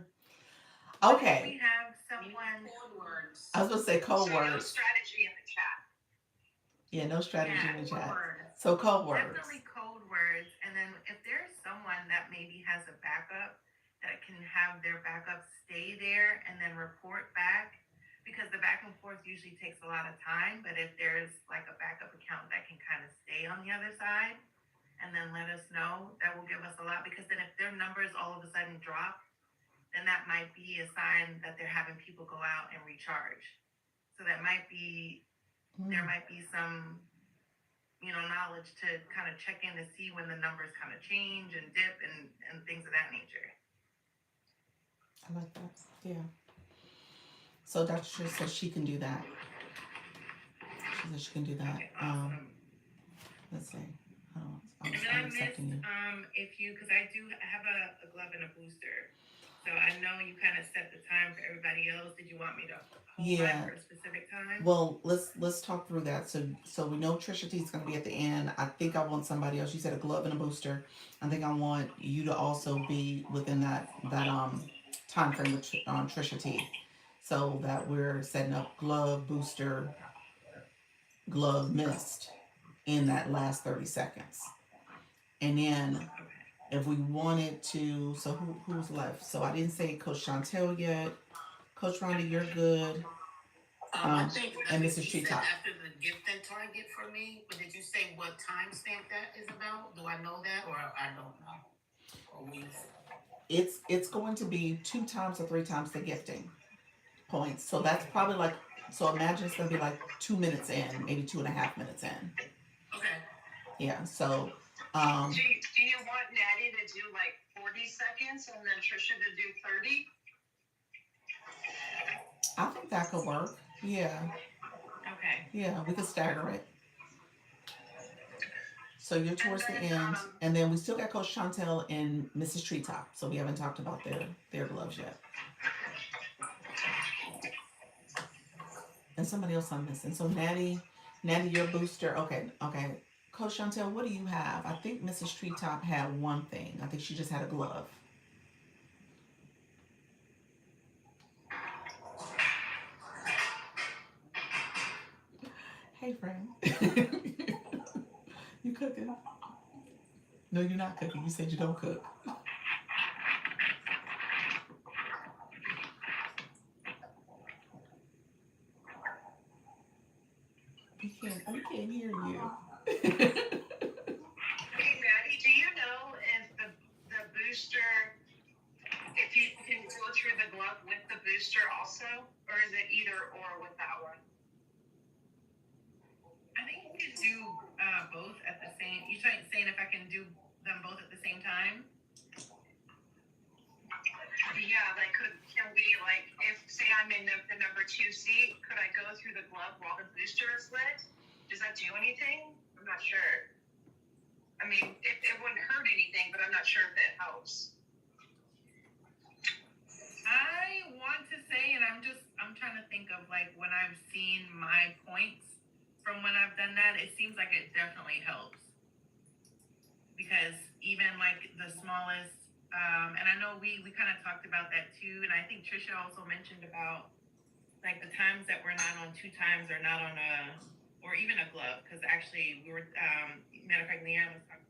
We Okay. have someone. Code words. I was gonna say code So no words. strategy in the chat. Yeah, no strategy Yeah, in the chat. words. So code words. Definitely code words. And then if there's someone that maybe has a backup that can have their backup stay there and then report back, because the back and forth usually takes a lot of time. But if there's like a backup account that can kind of stay on the other side, and then let us know. That will give us a lot, because then if their numbers all of a sudden drop, then that might be a sign that they're having people go out and recharge. So that might be, there might be some, knowledge to kind of check in to see when the numbers kind of change and dip and things of that nature. I like that. Yeah. So Dr. Trish says she can do that. She says she can do that. Okay, awesome. Let's see. I'm And then I missed, accepting you. because I do have a glove and a booster. So I know you kind of set the time for everybody else. Did you want me to hold Yeah. mine for a specific time? Well, let's talk through that. So we know Trisha T is going to be at the end. I think I want somebody else. You said a glove and a booster. I think I want you to also be within that time frame with Trisha T, so that we're setting up glove, booster, glove, mist in that last 30 seconds. And then if we wanted to, so who's left? So I didn't say Coach Chantel yet. Coach Rhonda, you're good. I think and you Mrs. said Treetop. after the gifting target for me, but did you say what time stamp that is about? Do I know that, or I don't know? Or we... It's going to be 2 times or 3 times the gifting points. So that's probably like, so imagine it's going to be like 2 minutes in, maybe 2.5 minutes in. Okay. Yeah. So Do you want Natty to do like 40 seconds and then Trisha to do 30? I think that could work. Yeah. Okay. Yeah, we could stagger it. So you're towards the then, end, and then we still got Coach Chantel and Mrs. Treetop. So we haven't talked about their gloves yet. And somebody else I'm missing. So Natty, your booster. Okay. Coach Chantel, what do you have? I think Mrs. Treetop had one thing. I think she just had a glove. Hey, friend. You cooking? No, you're not cooking. You said you don't cook. We can't hear you. Hey, Natty, do you know if the booster, if you can go through the glove with the booster also, or is it either or with that one? I think you can do both at the same. You saying if I can do them both at the same time? Yeah, like can we, like, if say I'm in the number 2 seat, could I go through the glove while the booster is lit? Does that do anything? I'm not sure. I mean, it wouldn't hurt anything, but I'm not sure if it helps. I want to say, and I'm trying to think of like when I've seen my points from when I've done that, it seems like it definitely helps. Because even like the smallest, and I know we kind of talked about that too, and I think Trisha also mentioned about like the times that we're not on 2 times or not on or even a glove, because actually we were, matter of fact, Leanne was talking